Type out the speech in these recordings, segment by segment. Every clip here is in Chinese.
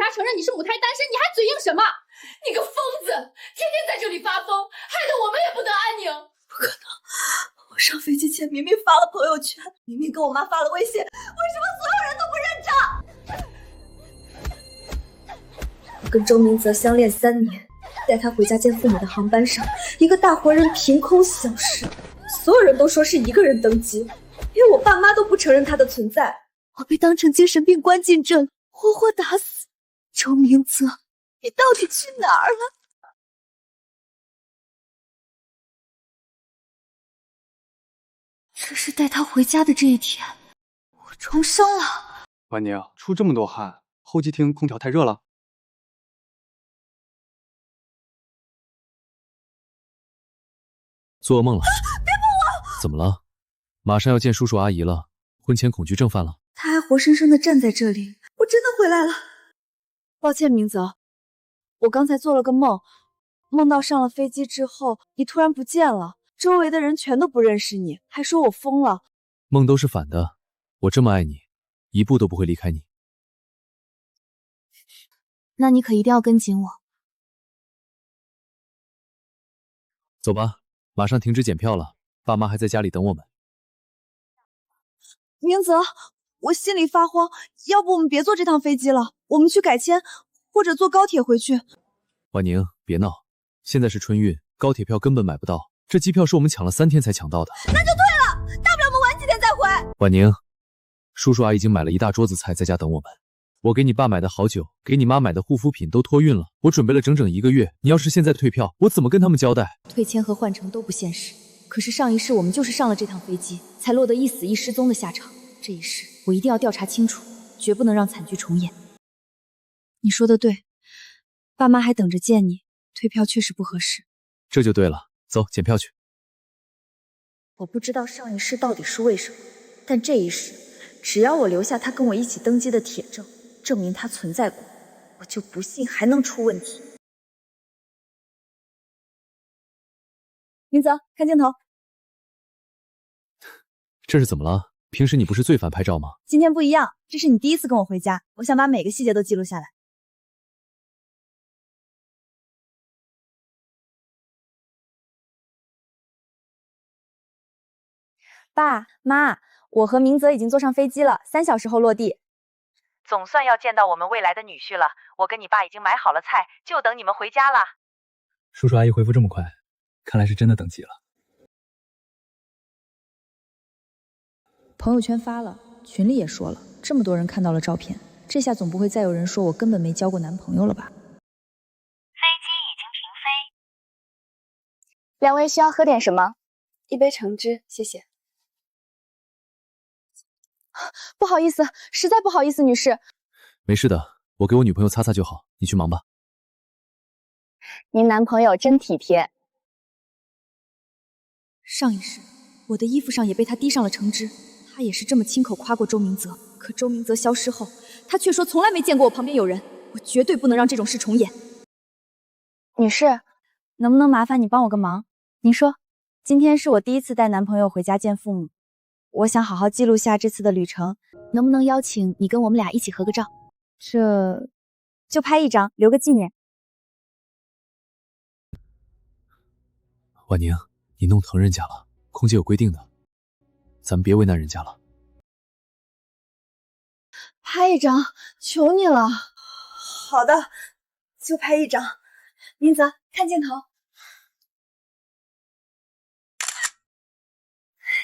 察承认你是母胎单身，你还嘴硬什么？你个疯子，天天在这里发疯，害得我们也不得安宁。不可能！我上飞机前明明发了朋友圈，明明跟我妈发了微信，为什么所有人都不认账？我跟周明泽相恋3年，带他回家见父母的航班上，一个大活人凭空消失，所有人都说是一个人登机，连我爸妈都不承认他的存在。我被当成精神病关进这里，活活打死。周明泽，你到底去哪儿了？这是带他回家的这一天，我重生了。婉宁，出这么多汗，候机厅空调太热了。做噩梦了？别碰我！怎么了？马上要见叔叔阿姨了，婚前恐惧症犯了？他还活生生的站在这里，我真的回来了。抱歉，明泽，我刚才做了个梦，梦到上了飞机之后，你突然不见了，周围的人全都不认识你，还说我疯了。梦都是反的，我这么爱你，一步都不会离开你。那你可一定要跟紧我。走吧，马上停止检票了，爸妈还在家里等我们。明泽，我心里发慌，要不我们别坐这趟飞机了，我们去改签，或者坐高铁回去。婉宁，别闹，现在是春运，高铁票根本买不到，这机票是我们抢了3天才抢到的。那就对了，大不了我们晚几天再回。婉宁，叔叔阿姨已经买了一大桌子菜在家等我们。我给你爸买的好酒，给你妈买的护肤品都托运了，我准备了整整1个月。你要是现在退票，我怎么跟他们交代？退签和换乘都不现实，可是上一世我们就是上了这趟飞机，才落得一死一失踪的下场。这一世我一定要调查清楚，绝不能让惨剧重演。你说的对，爸妈还等着见你，退票确实不合适。这就对了，走，检票去。我不知道上一世到底是为什么，但这一世，只要我留下他跟我一起登机的铁证，证明他存在过，我就不信还能出问题。明泽，看镜头。这是怎么了？平时你不是最烦拍照吗？今天不一样，这是你第一次跟我回家，我想把每个细节都记录下来。爸妈，我和明泽已经坐上飞机了，3小时后落地。总算要见到我们未来的女婿了，我跟你爸已经买好了菜，就等你们回家了。叔叔阿姨回复这么快，看来是真的等急了。朋友圈发了，群里也说了，这么多人看到了照片，这下总不会再有人说我根本没交过男朋友了吧？飞机已经停飞。两位需要喝点什么？一杯橙汁，谢谢。不好意思，实在不好意思，女士。没事的，我给我女朋友擦擦就好，你去忙吧。您男朋友真体贴。上一世，我的衣服上也被他滴上了橙汁，他也是这么亲口夸过周明泽。可周明泽消失后，他却说从来没见过我旁边有人。我绝对不能让这种事重演。女士，能不能麻烦你帮我个忙？您说，今天是我第一次带男朋友回家见父母，我想好好记录下这次的旅程，能不能邀请你跟我们俩一起合个照？这就拍1张，留个纪念。婉宁，你弄疼人家了，空姐有规定的，咱们别为难人家了。拍1张，求你了。好的，就拍1张。明泽，看镜头。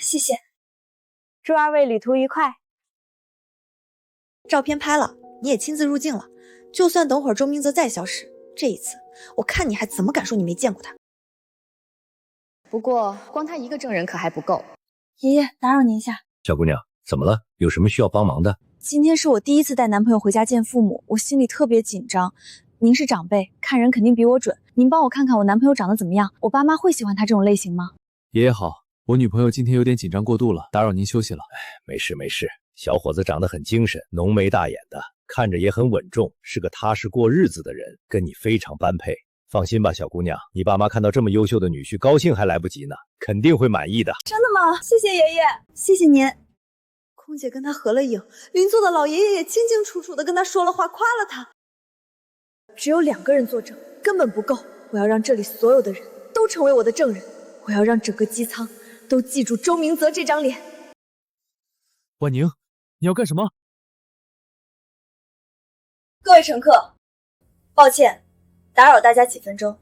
谢谢。祝2位旅途愉快。照片拍了，你也亲自入境了。就算等会儿周明泽再消失，这一次我看你还怎么敢说你没见过他。不过光他一个证人可还不够。爷爷，打扰您一下。小姑娘，怎么了？有什么需要帮忙的？今天是我第一次带男朋友回家见父母，我心里特别紧张。您是长辈，看人肯定比我准，您帮我看看我男朋友长得怎么样，我爸妈会喜欢他这种类型吗？爷爷好，我女朋友今天有点紧张过度了，打扰您休息了。没事没事，小伙子长得很精神，浓眉大眼的，看着也很稳重，是个踏实过日子的人，跟你非常般配。放心吧，小姑娘，你爸妈看到这么优秀的女婿，高兴还来不及呢，肯定会满意的。真的吗？谢谢爷爷，谢谢您。空姐跟他合了影，邻座的老爷爷也清清楚楚的跟他说了话，夸了他。只有2个人作证根本不够，我要让这里所有的人都成为我的证人，我要让整个机舱都记住周明泽这张脸。婉宁，你要干什么？各位乘客，抱歉，打扰大家几分钟。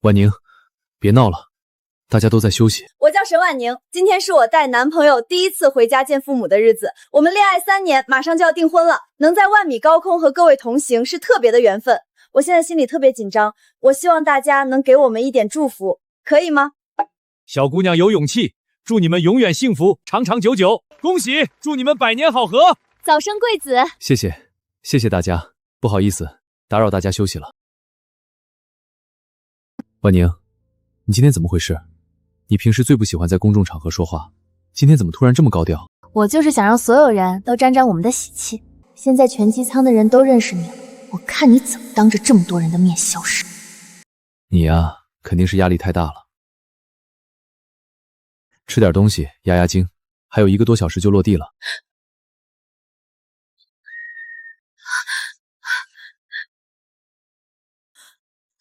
婉宁，别闹了，大家都在休息。我叫沈婉宁，今天是我带男朋友第一次回家见父母的日子。我们恋爱3年，马上就要订婚了，能在万米高空和各位同行是特别的缘分。我现在心里特别紧张，我希望大家能给我们一点祝福，可以吗？小姑娘有勇气，祝你们永远幸福，长长久久。恭喜，祝你们百年好合，早生贵子。谢谢，谢谢大家，不好意思，打扰大家休息了。婉宁，你今天怎么回事？你平时最不喜欢在公众场合说话，今天怎么突然这么高调？我就是想让所有人都沾沾我们的喜气。现在全机舱的人都认识你了，我看你怎么当着这么多人的面消失。你呀，肯定是压力太大了。吃点东西压压惊，还有1个多小时就落地了。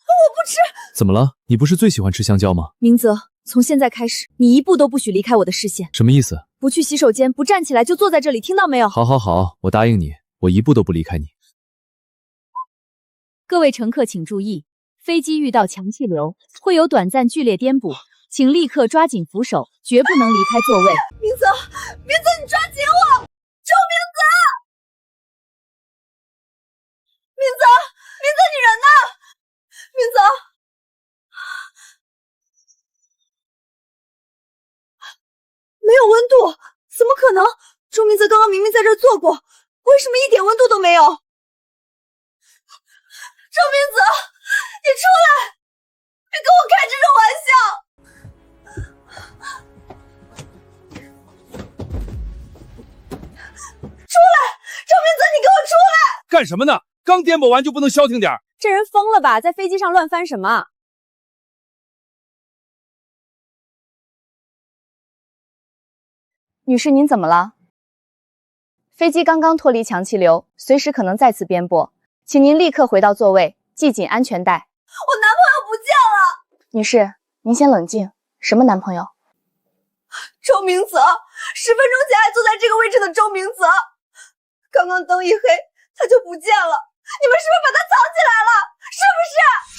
我不吃。怎么了？你不是最喜欢吃香蕉吗？明泽，从现在开始，你一步都不许离开我的视线。什么意思？不去洗手间，不站起来，就坐在这里，听到没有？好好好，我答应你，我一步都不离开你。各位乘客请注意，飞机遇到强气流，会有短暂剧烈颠簸，请立刻抓紧扶手，绝不能离开座位。明泽，明泽，你抓紧我！周明泽，明泽，明泽，你人呢？明泽，没有温度，怎么可能？周明泽刚刚明明在这儿坐过，为什么一点温度都没有？周明泽，你出来！别跟我开这种玩笑！出来！周明泽，你给我出来！干什么呢？刚颠簸完就不能消停点？这人疯了吧？在飞机上乱翻什么？女士，您怎么了？飞机刚刚脱离强气流，随时可能再次颠簸，请您立刻回到座位，系紧安全带。我男朋友不见了！女士，您先冷静。什么男朋友？周明泽，10分钟前还坐在这个位置的周明泽，刚刚灯一黑，他就不见了。你们是不是把他藏起来了？是不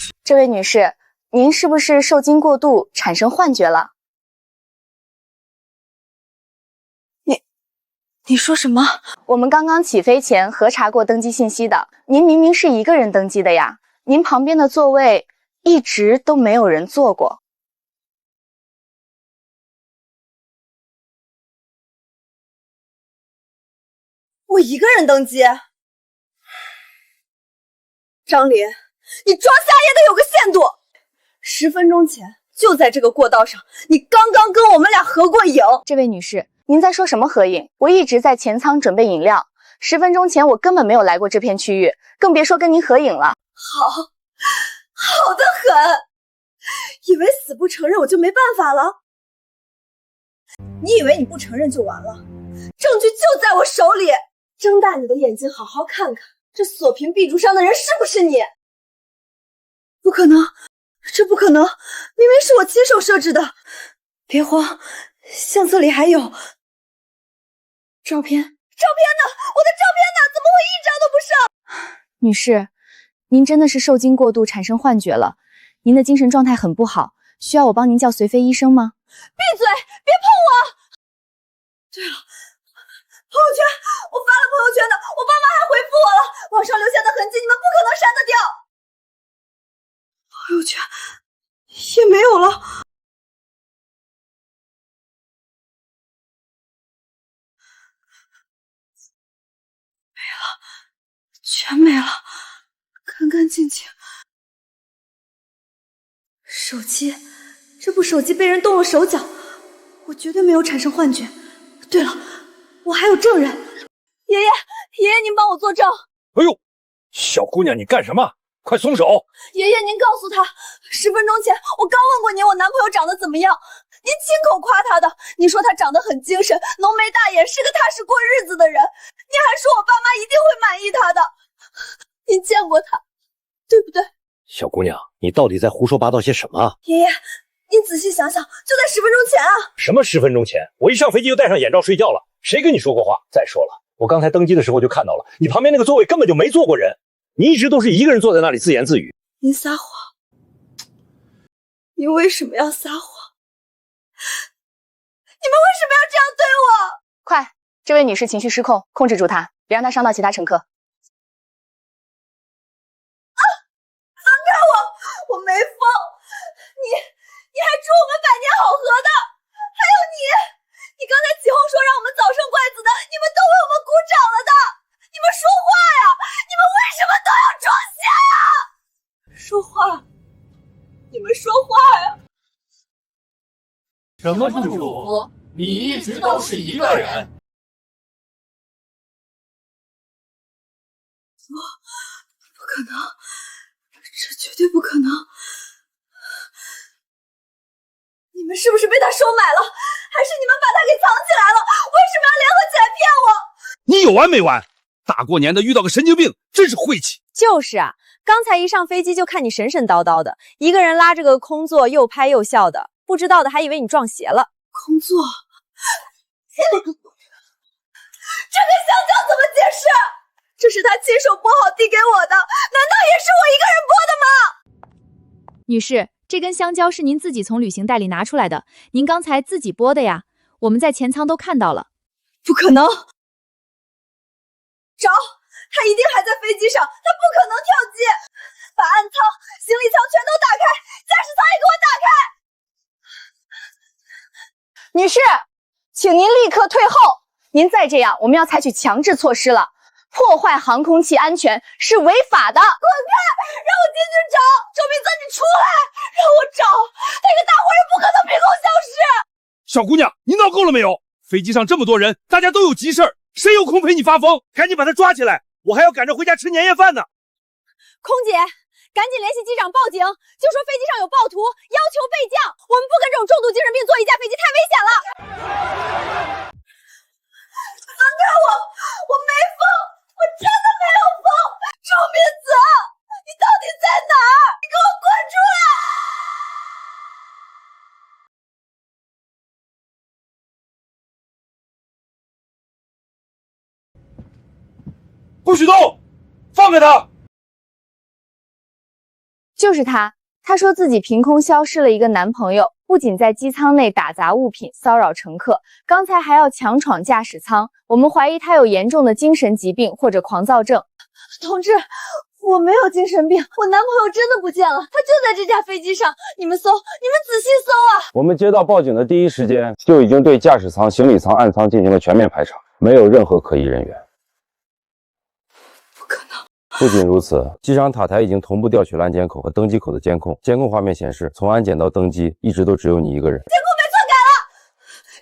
是？这位女士，您是不是受惊过度产生幻觉了？你说什么？我们刚刚起飞前核查过登机信息的，您明明是1个人登机的呀，您旁边的座位一直都没有人坐过。我1个人登机？张林，你装瞎也得有个限度。10分钟前就在这个过道上，你刚刚跟我们俩合过影。这位女士，您在说什么合影？我一直在前舱准备饮料，10分钟前我根本没有来过这片区域，更别说跟您合影了。好得很，以为死不承认我就没办法了？你以为你不承认就完了？证据就在我手里，睁大你的眼睛好好看看，这锁屏壁柱上的人是不是你？不可能，这不可能，明明是我亲手设置的。别慌，相册里还有照片呢？我的照片呢？怎么会1张都不剩？女士，您真的是受惊过度产生幻觉了，您的精神状态很不好，需要我帮您叫随飞医生吗？闭嘴，别碰我！对了，朋友圈，我发了朋友圈的，我爸妈还回复我了，网上留下的痕迹你们不可能删得掉。朋友圈也没有了。全没了，干干净净。手机，这部手机被人动了手脚，我绝对没有产生幻觉。对了，我还有证人，爷爷，您帮我作证。哎呦，小姑娘，你干什么？快松手！爷爷，您告诉他，10分钟前我刚问过您，我男朋友长得怎么样？您亲口夸他的，您说他长得很精神，浓眉大眼，是个踏实过日子的人。您还说我爸妈一定会满意他的。您见过他，对不对？小姑娘，你到底在胡说八道些什么？爷爷，您仔细想想，就在10分钟前啊！什么10分钟前？我一上飞机就戴上眼罩睡觉了，谁跟你说过话？再说了，我刚才登机的时候就看到了，你旁边那个座位根本就没坐过人，你一直都是一个人坐在那里自言自语。您撒谎，您为什么要撒谎？你们为什么要这样对我？快，这位女士情绪失控，控制住她，别让她伤到其他乘客。我没疯，你还祝我们百年好合的，还有你刚才起哄说让我们早生贵子的，你们都为我们鼓掌了的，你们说话呀！你们为什么都要装瞎呀？说话，你们说话呀！什么是祝福？你一直都是一个人。不可能。这绝对不可能！你们是不是被他收买了？还是你们把他给藏起来了？为什么要联合起来骗我？你有完没完？大过年的遇到个神经病，真是晦气。就是啊，刚才一上飞机就看你神神叨叨的，一个人拉着个空座又拍又笑的，不知道的还以为你撞邪了。空座，这个香蕉怎么解释？这是他亲手剥好递给我的，难道也是我一个人剥的吗？女士，这根香蕉是您自己从旅行袋里拿出来的，您刚才自己剥的呀，我们在前舱都看到了。不可能！找，他一定还在飞机上，他不可能跳机。把岸舱、行李舱全都打开，驾驶舱也给我打开。女士，请您立刻退后，您再这样，我们要采取强制措施了。破坏航空器安全是违法的！滚开！让我进去找！周明泽，你出来！让我找！那个大活人不可能凭空消失！小姑娘，你闹够了没有？飞机上这么多人，大家都有急事儿，谁有空陪你发疯？赶紧把他抓起来！我还要赶着回家吃年夜饭呢。空姐，赶紧联系机长报警，就说飞机上有暴徒，要求备降。我们不跟这种重度精神病坐一架飞机，太危险了。放开我！我没疯！我真的没有疯！周明泽，你到底在哪儿？你给我滚出来！不许动！放开他！就是他，他说自己凭空消失了一个男朋友，不仅在机舱内打砸物品、骚扰乘客，刚才还要强闯驾驶舱。我们怀疑他有严重的精神疾病或者狂躁症。同志，我没有精神病，我男朋友真的不见了，他就在这架飞机上。你们搜，你们仔细搜啊！我们接到报警的第一时间，就已经对驾驶舱、行李舱、岸舱进行了全面排查，没有任何可疑人员。不可能！不仅如此，机场塔台已经同步调取了安检口和登机口的监控，监控画面显示，从安检到登机一直都只有你一个人。监控被篡改了，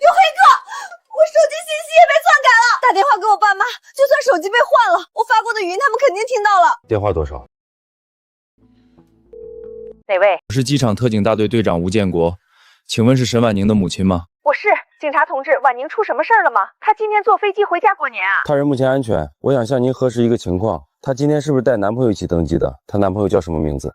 有黑客，我手机信息也被篡改了。打电话给我爸妈，就算手机被换了，我发过的语音他们肯定听到了。电话多少？哪位？我是机场特警大队队长吴建国，请问是沈婉宁的母亲吗？我是警察同志，婉宁出什么事儿了吗？她今天坐飞机回家过年啊。他人目前安全，我想向您核实一个情况，她今天是不是带男朋友一起登机的？她男朋友叫什么名字？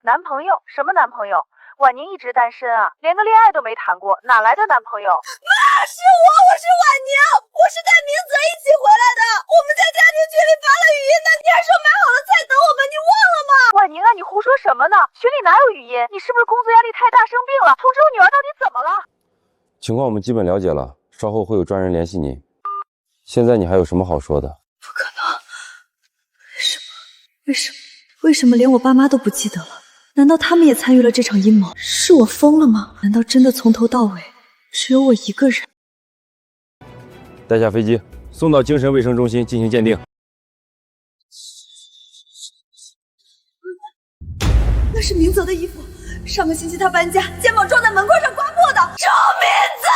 男朋友？什么男朋友？婉宁一直单身啊，连个恋爱都没谈过，哪来的男朋友？妈，是我是婉宁，我是带明泽一起回来的。我们在家庭群里发了语音呢，你还说买好了菜等我们，你忘了吗？婉宁啊，你胡说什么呢？群里哪有语音？你是不是工作压力太大生病了？通知我女儿到底怎么了？情况我们基本了解了，稍后会有专人联系您。现在你还有什么好说的？不可能！为什么连我爸妈都不记得了？难道他们也参与了这场阴谋？是我疯了吗？难道真的从头到尾只有我一个人？带下飞机，送到精神卫生中心进行鉴定。那是明泽的衣服，上个星期他搬家，肩膀撞在门框上刮破的。周明泽！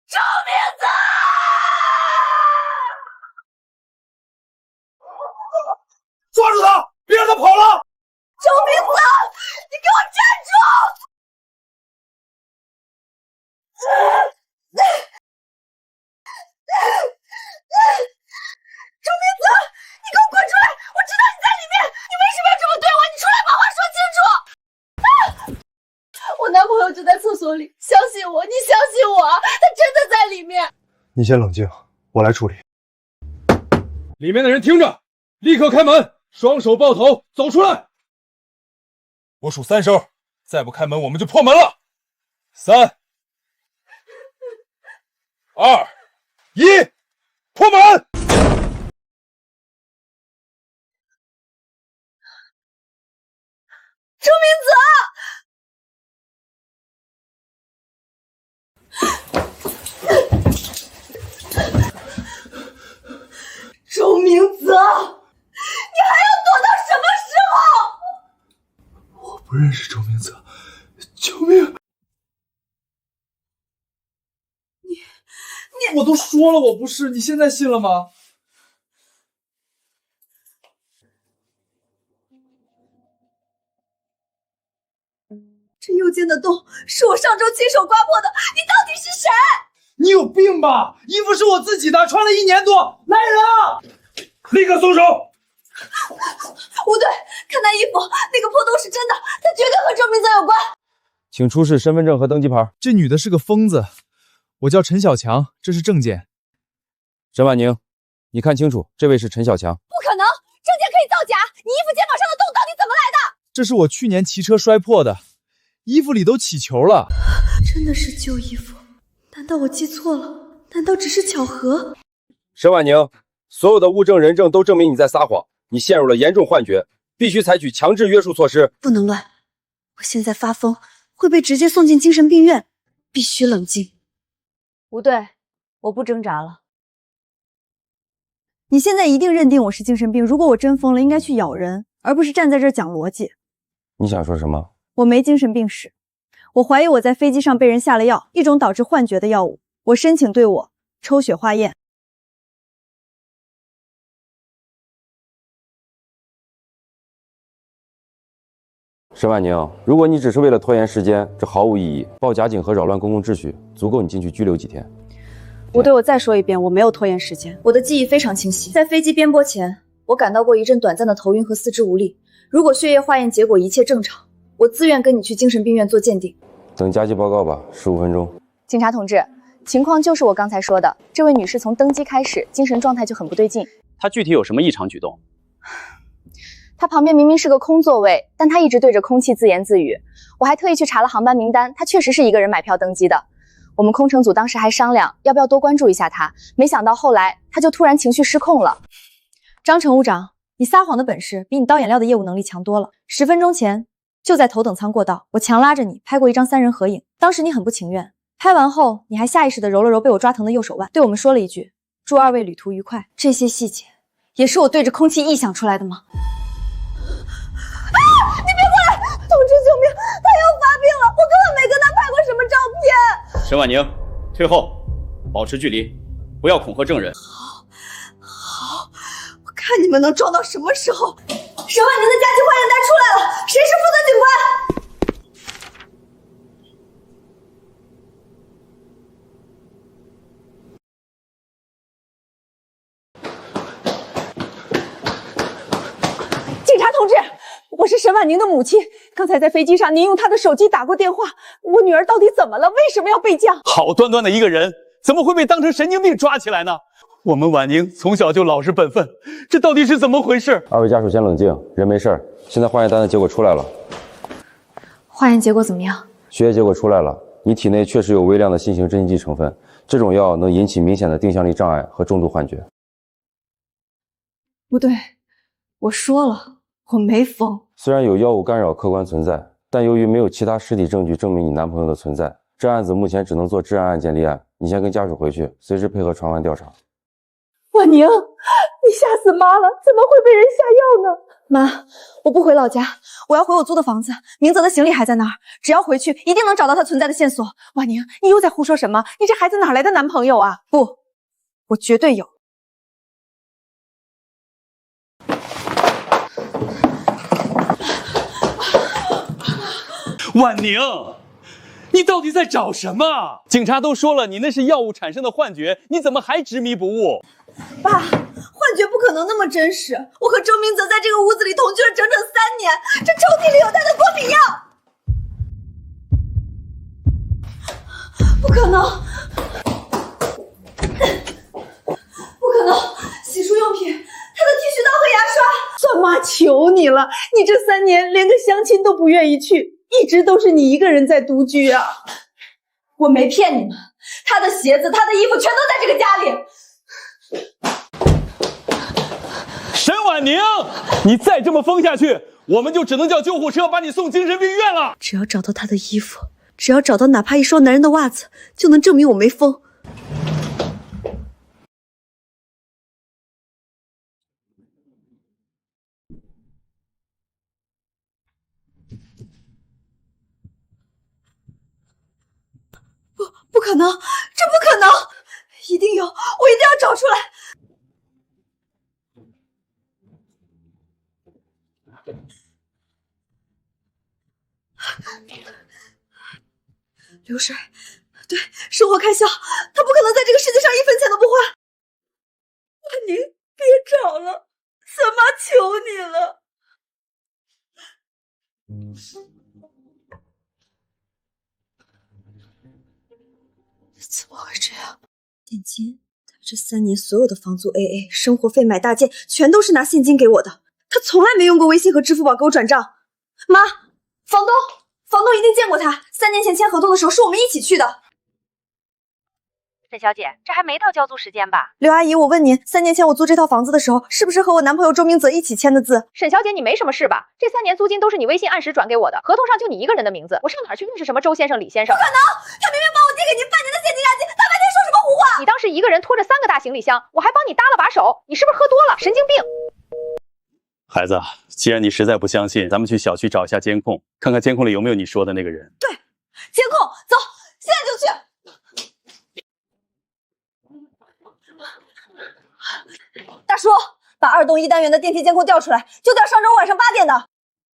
周明泽！抓住他，别让他跑了！周明泽，你给我站住！男朋友就在厕所里，相信我，你相信我，他真的在里面。你先冷静，我来处理。里面的人听着，立刻开门，双手抱头，走出来。我数3声，再不开门我们就破门了。3、2、1，破门！周明泽，周明泽，你还要躲到什么时候？我不认识周明泽，救命！你，我都说了我不是，你现在信了吗？这右肩的洞是我上周亲手刮破的，你到底是谁？你有病吧？衣服是我自己的，穿了1年多。来人啊！立刻松手！吴队，看那衣服，那个破洞是真的，他绝对和周明泽有关。请出示身份证和登记牌。这女的是个疯子，我叫陈小强，这是证件。沈婉宁，你看清楚，这位是陈小强。不可能，证件可以造假，你衣服肩膀上的洞到底怎么来的？这是我去年骑车摔破的，衣服里都起球了。真的是旧衣服？难道我记错了？难道只是巧合？沈婉宁，所有的物证、人证都证明你在撒谎，你陷入了严重幻觉，必须采取强制约束措施。不能乱，我现在发疯会被直接送进精神病院，必须冷静。吴队，我不挣扎了。你现在一定认定我是精神病，如果我真疯了，应该去咬人，而不是站在这儿讲逻辑。你想说什么？我没精神病史，我怀疑我在飞机上被人下了药，一种导致幻觉的药物。我申请对我抽血化验。沈婉宁，如果你只是为了拖延时间，这毫无意义。报假警和扰乱公共秩序，足够你进去拘留几天。吴队，我再说一遍，我没有拖延时间。我的记忆非常清晰，在飞机颠簸前，我感到过一阵短暂的头晕和四肢无力。如果血液化验结果一切正常，我自愿跟你去精神病院做鉴定。等加急报告吧，15分钟。警察同志，情况就是我刚才说的，这位女士从登机开始，精神状态就很不对劲。她具体有什么异常举动？她旁边明明是个空座位，但她一直对着空气自言自语。我还特意去查了航班名单，她确实是一个人买票登机的。我们空乘组当时还商量要不要多关注一下她，没想到后来她就突然情绪失控了。张乘务长，你撒谎的本事比你倒眼料的业务能力强多了。10分钟前就在头等舱过道，我强拉着你拍过一张3人合影，当时你很不情愿。拍完后，你还下意识地揉了揉被我抓疼的右手腕，对我们说了一句“祝2位旅途愉快”。这些细节也是我对着空气臆想出来的吗？你别过来！同志救命！他要发病了！我根本没跟他拍过什么照片。沈婉宁，退后，保持距离，不要恐吓证人。好，我看你们能装到什么时候！沈婉宁的加急化验单出来了，谁是负责警官？警察同志，我是沈婉宁的母亲，刚才在飞机上您用她的手机打过电话，我女儿到底怎么了？为什么要被降？好端端的一个人，怎么会被当成神经病抓起来呢？我们婉宁从小就老实本分，这到底是怎么回事？2位家属先冷静，人没事儿。现在化验单的结果出来了。化验结果怎么样？血液结果出来了，你体内确实有微量的新型镇静剂成分，这种药能引起明显的定向力障碍和重度幻觉。不对，我说了，我没疯。虽然有药物干扰客观存在，但由于没有其他实体证据证明你男朋友的存在，这案子目前只能做治安案件立案。你先跟家属回去，随时配合传唤调查。婉宁，你吓死妈了！怎么会被人下药呢？妈，我不回老家，我要回我租的房子。明泽的行李还在那儿，只要回去，一定能找到他存在的线索。婉宁，你又在胡说什么？你这孩子哪来的男朋友啊？不，我绝对有。婉宁，你到底在找什么？警察都说了，你那是药物产生的幻觉，你怎么还执迷不悟？爸，幻觉不可能那么真实。我和周明泽在这个屋子里同居了整整3年，这抽屉里有他的过敏药。能，不可能！洗漱用品，他的剃须刀和牙刷。算妈求你了，你这3年连个相亲都不愿意去，一直都是你一个人在独居啊！我没骗你们，他的鞋子、他的衣服全都在这个家里。沈婉宁，你再这么疯下去，我们就只能叫救护车把你送精神病院了。只要找到他的衣服，只要找到哪怕一双男人的袜子，就能证明我没疯。不可能，这不可能！一定有，我一定要找出来。流水，对，生活开销，他不可能在这个世界上1分钱都不花。婉宁，别找了，三妈求你了。怎么会这样？现金，他这3年所有的房租 AA、生活费、买大件，全都是拿现金给我的。他从来没用过微信和支付宝给我转账。妈，房东一定见过他。3年前签合同的时候，是我们一起去的。沈小姐，这还没到交租时间吧？刘阿姨，我问您，3年前我租这套房子的时候，是不是和我男朋友周明泽一起签的字？沈小姐，你没什么事吧？这3年租金都是你微信按时转给我的，合同上就你一个人的名字，我上哪儿去认识什么周先生、李先生？不可能！他明明把我递给您半年的现金押金，他白天说什么胡话？你当时一个人拖着3个大行李箱，我还帮你搭了把手，你是不是喝多了？神经病！孩子，既然你实在不相信，咱们去小区找一下监控，看看监控里有没有你说的那个人。对，监控，走，现在就去。大叔，把2栋1单元的电梯监控调出来，就调上周五晚上8点的。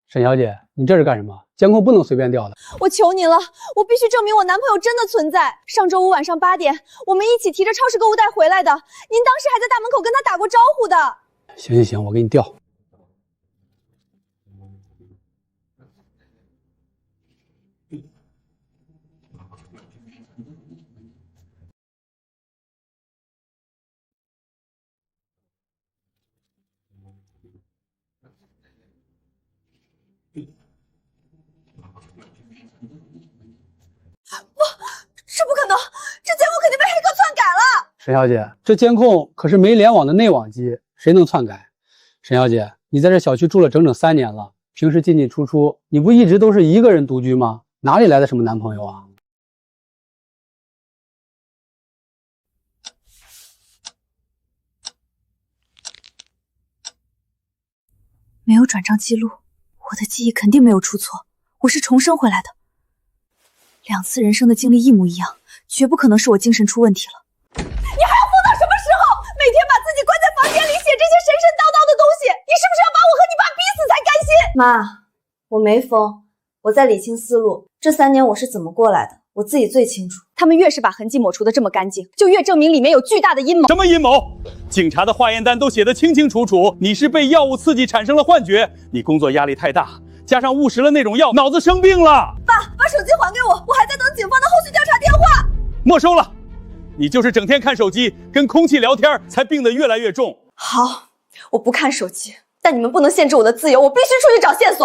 沈小姐，你这是干什么？监控不能随便调的。我求你了，我必须证明我男朋友真的存在。上周五晚上8点，我们一起提着超市购物袋回来的，您当时还在大门口跟他打过招呼的。行，我给你调。这不可能，这监控肯定被黑客篡改了。沈小姐，这监控可是没联网的内网机，谁能篡改？沈小姐，你在这小区住了整整3年了，平时进进出出，你不一直都是一个人独居吗？哪里来的什么男朋友啊？没有转账记录，我的记忆肯定没有出错，我是重生回来的。2次人生的经历一模一样，绝不可能是我精神出问题了。你还要疯到什么时候？每天把自己关在房间里写这些神神叨叨的东西，你是不是要把我和你爸逼死才甘心？妈，我没疯，我在理清思路。这3年我是怎么过来的，我自己最清楚。他们越是把痕迹抹除的这么干净，就越证明里面有巨大的阴谋。什么阴谋？警察的化验单都写得清清楚楚，你是被药物刺激产生了幻觉，你工作压力太大，加上误食了那种药，脑子生病了。爸，把手机还给我，我还在等警方的后续调查电话。没收了。你就是整天看手机，跟空气聊天，才病得越来越重。好，我不看手机，但你们不能限制我的自由，我必须出去找线索。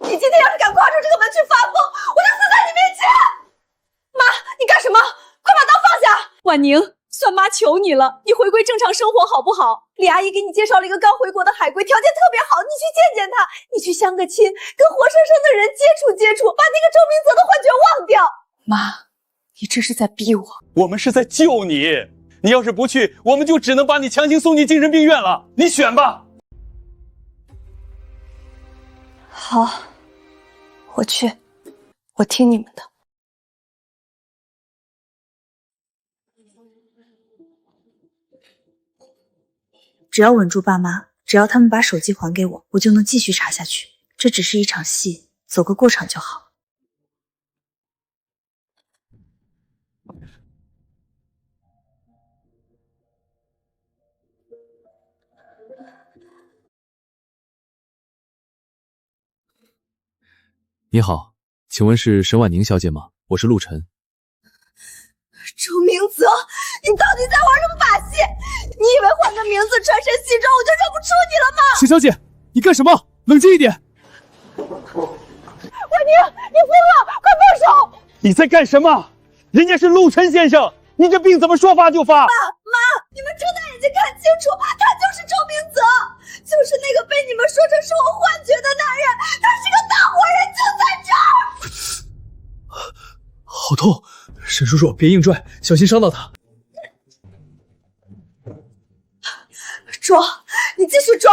你今天要是敢跨出这个门去发疯，我就死在你面前！妈，你干什么？快把刀放下！婉宁，算妈求你了，你回归正常生活好不好？李阿姨给你介绍了一个刚回国的海归，条件特别好，你去见见他，你去相个亲，跟活生生的人接触接触，把那个周明泽的幻觉忘掉。妈，你这是在逼我。我们是在救你，你要是不去，我们就只能把你强行送进精神病院了。你选吧。好，我去，我听你们的。只要稳住爸妈，只要他们把手机还给我，我就能继续查下去。这只是一场戏，走个过场就好。你好，请问是沈婉宁小姐吗？我是陆晨。周明泽，你到底在玩什么把戏？你以为换个名字穿身西装我就认不出你了吗？沈小姐，你干什么？冷静一点。婉宁，你疯了，快放手！你在干什么？人家是陆晨先生，你这病怎么说发就发？妈，你们睁大眼睛看清楚，他就是周明泽，就是那个被你们说成是我幻觉的男人，他是个大活人，就在这儿。好痛！沈叔叔，别硬拽，小心伤到他。装，你继续装。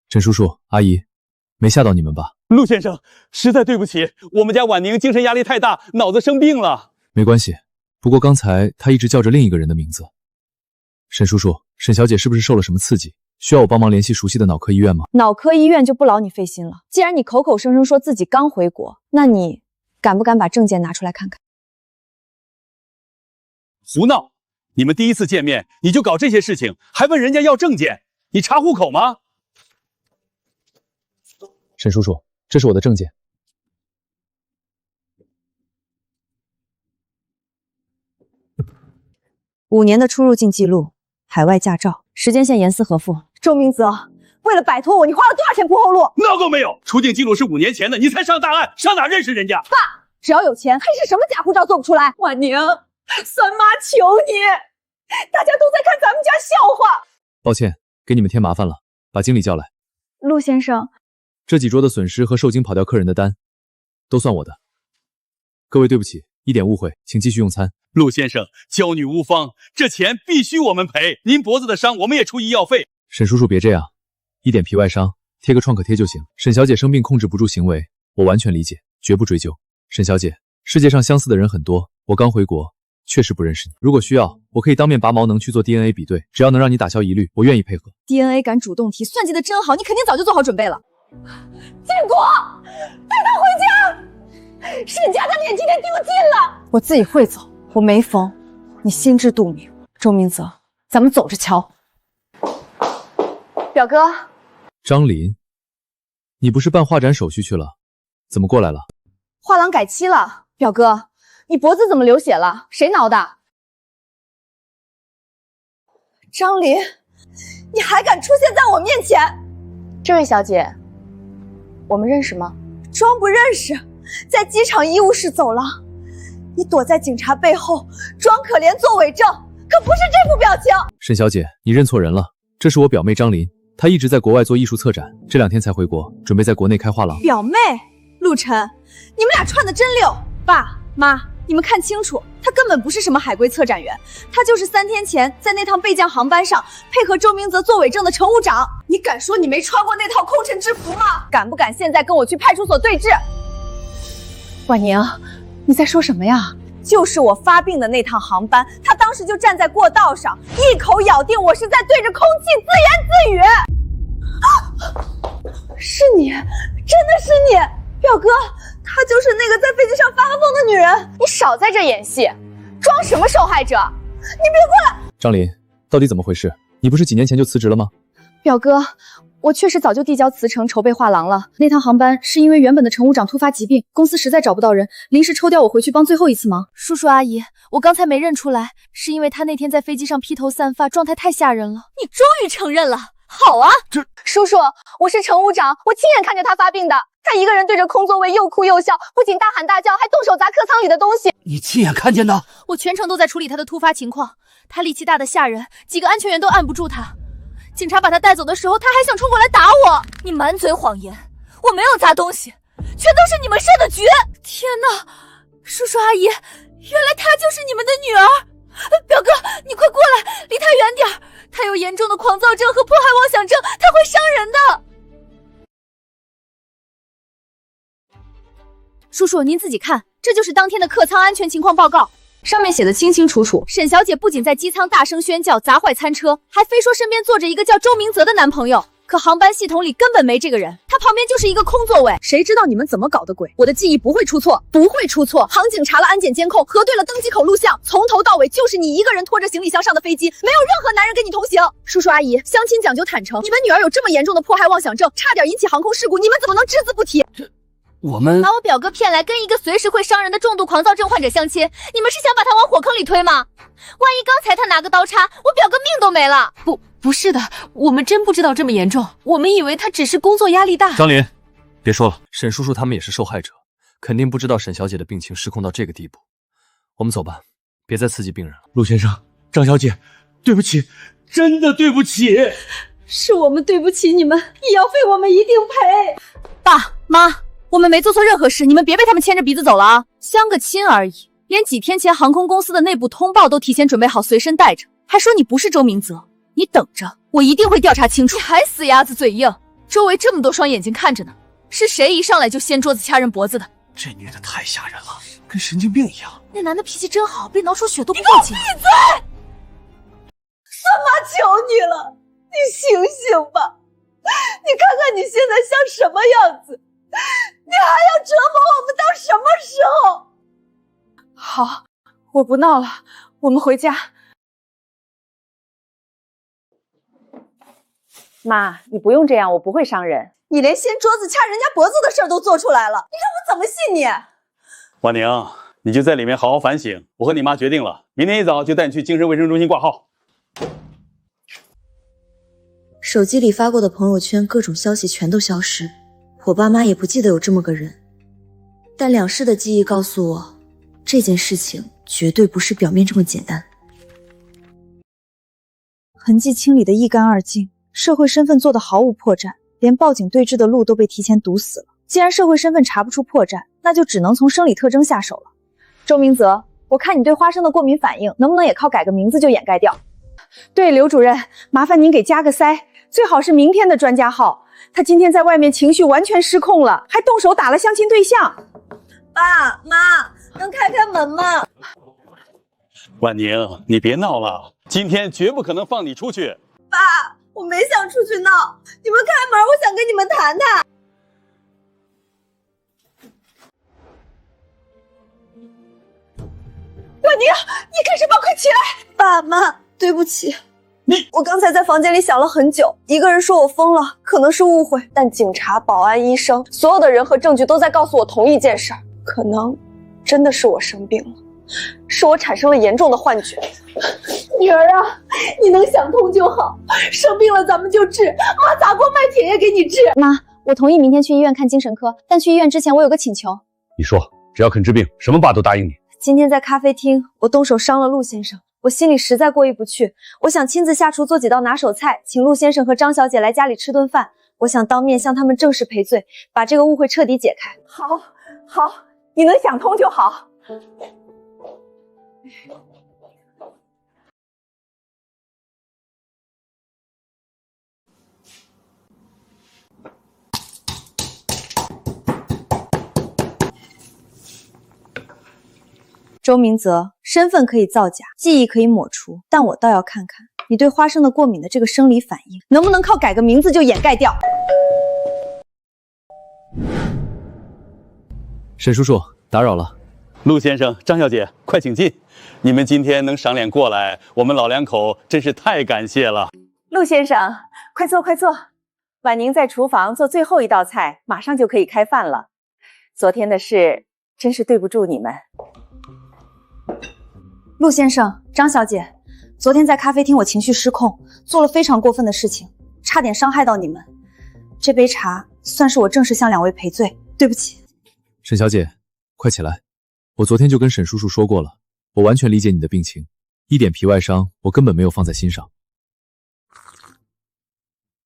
沈叔叔，阿姨，没吓到你们吧？陆先生，实在对不起，我们家婉宁精神压力太大，脑子生病了。没关系，不过刚才她一直叫着另一个人的名字。沈叔叔，沈小姐是不是受了什么刺激？需要我帮忙联系熟悉的脑科医院吗？脑科医院就不劳你费心了。既然你口口声声说自己刚回国，那你敢不敢把证件拿出来看看？胡闹！你们第一次见面你就搞这些事情，还问人家要证件，你查户口吗？沈叔叔，这是我的证件。5年的出入境记录，海外驾照，时间线严丝合缝。周明泽，为了摆脱我，你花了多少钱铺后路？闹够没有？出境记录是5年前的，你才上大岸，上哪认识人家？爸，只要有钱，黑市什么假护照做不出来？婉宁，三妈求你，大家都在看咱们家笑话。抱歉，给你们添麻烦了，把经理叫来。陆先生，这几桌的损失和受惊跑掉客人的单，都算我的。各位对不起，一点误会，请继续用餐。陆先生，娇女无方，这钱必须我们赔。您脖子的伤，我们也出医药费。沈叔叔别这样，一点皮外伤，贴个创可贴就行。沈小姐生病控制不住行为，我完全理解，绝不追究。沈小姐，世界上相似的人很多，我刚回国，确实不认识你。如果需要，我可以当面拔毛能去做 DNA 比对，只要能让你打消疑虑，我愿意配合。DNA 敢主动提，算计的真好，你肯定早就做好准备了。建国，带他回家。沈家的脸今天丢尽了。我自己会走，我没疯，你心知肚明。周明泽，咱们走着瞧。表哥，张林，你不是办画展手续去了，怎么过来了？画廊改期了。表哥，你脖子怎么流血了？谁挠的？张林，你还敢出现在我面前？这位小姐，我们认识吗？装不认识，在机场医务室走廊，你躲在警察背后装可怜做伪证，可不是这副表情。沈小姐，你认错人了，这是我表妹张林，她一直在国外做艺术策展，这2天才回国，准备在国内开画廊。表妹，陆晨，你们俩串的真溜。爸妈，你们看清楚，他根本不是什么海归策展员，他就是3天前在那趟备降航班上配合周明泽做伪证的乘务长。你敢说你没穿过那套空乘制服吗？敢不敢现在跟我去派出所对质？婉宁，你在说什么呀？就是我发病的那趟航班，他当时就站在过道上，一口咬定我是在对着空气自言自语。是你，真的是你，表哥，她就是那个在飞机上发疯的女人。你少在这演戏，装什么受害者？你别过来！张林，到底怎么回事？你不是几年前就辞职了吗？表哥，我确实早就递交辞呈，筹备画廊了。那趟航班是因为原本的乘务长突发疾病，公司实在找不到人，临时抽调我回去帮最后一次忙。叔叔阿姨，我刚才没认出来，是因为他那天在飞机上披头散发，状态太吓人了。你终于承认了，好啊！叔叔，我是乘务长，我亲眼看着他发病的。他一个人对着空座位又哭又笑，不仅大喊大叫，还动手砸客舱里的东西。你亲眼看见的？我全程都在处理他的突发情况，他力气大的吓人，几个安全员都按不住他。警察把他带走的时候，他还想冲过来打我。你满嘴谎言，我没有砸东西，全都是你们设的局。天哪，叔叔阿姨，原来她就是你们的女儿。表哥，你快过来，离他远点，他有严重的狂躁症和迫害妄想症，他会伤人的。叔叔，您自己看，这就是当天的客舱安全情况报告，上面写的清清楚楚。沈小姐不仅在机舱大声喧叫，砸坏餐车，还非说身边坐着一个叫周明泽的男朋友。可航班系统里根本没这个人，他旁边就是一个空座位。谁知道你们怎么搞的鬼？我的记忆不会出错，不会出错。航警查了安检监控，核对了登机口录像，从头到尾就是你一个人拖着行李箱上的飞机，没有任何男人跟你同行。叔叔阿姨，相亲讲究坦诚，你们女儿有这么严重的迫害妄想症，差点引起航空事故，你们怎么能只字不提？我们把我表哥骗来跟一个随时会伤人的重度狂躁症患者相亲，你们是想把他往火坑里推吗？万一刚才他拿个刀插，我表哥命都没了。不是的，我们真不知道这么严重，我们以为他只是工作压力大。张林，别说了，沈叔叔他们也是受害者，肯定不知道沈小姐的病情失控到这个地步。我们走吧，别再刺激病人了。陆先生，张小姐，对不起，真的对不起。是我们对不起你们，医药费我们一定赔。爸妈，我们没做错任何事，你们别被他们牵着鼻子走了啊！相个亲而已，连几天前航空公司的内部通报都提前准备好，随身带着，还说你不是周明泽，你等着，我一定会调查清楚。你还死鸭子嘴硬，周围这么多双眼睛看着呢，是谁一上来就掀桌子掐人脖子的？这女的太吓人了，跟神经病一样。那男的脾气真好，被挠出血都不报警。闭嘴！三妈求你了，你醒醒吧！你看看你现在像什么样子，你还要折磨我们到什么时候？好，我不闹了，我们回家。妈，你不用这样，我不会伤人。你连掀桌子掐人家脖子的事儿都做出来了，你让我怎么信你？婉宁，你就在里面好好反省。我和你妈决定了，明天一早就带你去精神卫生中心挂号。手机里发过的朋友圈各种消息全都消失，我爸妈也不记得有这么个人。但两世的记忆告诉我，这件事情绝对不是表面这么简单。痕迹清理得一干二净，社会身份做得毫无破绽，连报警对峙的路都被提前堵死了。既然社会身份查不出破绽，那就只能从生理特征下手了。周明泽，我看你对花生的过敏反应，能不能也靠改个名字就掩盖掉？对，刘主任，麻烦您给加个塞，最好是明天的专家号。他今天在外面情绪完全失控了，还动手打了相亲对象。爸妈，能开开门吗？婉宁，你别闹了，今天绝不可能放你出去。爸，我没想出去闹，你们开门，我想跟你们谈谈。婉宁，你干什么？快起来！爸妈，对不起，我刚才在房间里想了很久，一个人说我疯了，可能是误会，但警察、保安、医生，所有的人和证据都在告诉我同一件事儿，可能真的是我生病了，是我产生了严重的幻觉。女儿啊，你能想通就好，生病了咱们就治，妈砸锅卖铁也给你治。妈，我同意明天去医院看精神科，但去医院之前我有个请求。你说，只要肯治病，什么爸都答应你。今天在咖啡厅，我动手伤了陆先生，我心里实在过意不去。我想亲自下厨做几道拿手菜，请陆先生和张小姐来家里吃顿饭。我想当面向他们正式赔罪，把这个误会彻底解开。好，你能想通就好。周明泽，身份可以造假，记忆可以抹除，但我倒要看看你对花生的过敏的这个生理反应，能不能靠改个名字就掩盖掉。沈叔叔，打扰了。陆先生、张小姐，快请进。你们今天能赏脸过来，我们老两口真是太感谢了。陆先生，快坐快坐。婉宁在厨房做最后一道菜，马上就可以开饭了。昨天的事真是对不住你们。陆先生、张小姐，昨天在咖啡厅我情绪失控，做了非常过分的事情，差点伤害到你们。这杯茶算是我正式向两位赔罪，对不起。沈小姐，快起来！我昨天就跟沈叔叔说过了，我完全理解你的病情，一点皮外伤我根本没有放在心上。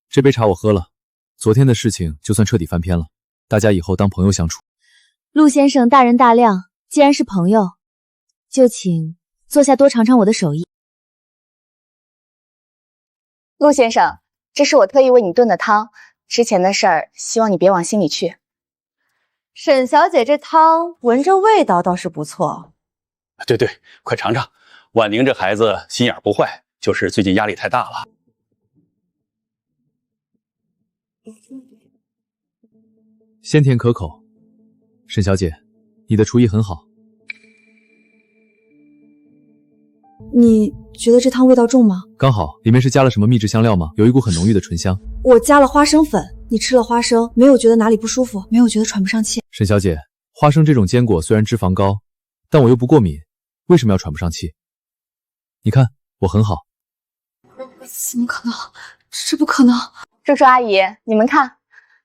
这杯茶我喝了，昨天的事情就算彻底翻篇了，大家以后当朋友相处。陆先生大人大量，既然是朋友，就请坐下多尝尝我的手艺。陆先生，这是我特意为你炖的汤，之前的事儿希望你别往心里去。沈小姐，这汤闻着味道倒是不错。对，快尝尝。婉宁这孩子心眼不坏，就是最近压力太大了。鲜甜可口。沈小姐，你的厨艺很好。你觉得这汤味道重吗？刚好，里面是加了什么秘制香料吗？有一股很浓郁的醇香。我加了花生粉，你吃了花生，没有觉得哪里不舒服，没有觉得喘不上气？沈小姐，花生这种坚果虽然脂肪高，但我又不过敏，为什么要喘不上气？你看我很好。怎么可能？这不可能！叔叔阿姨，你们看，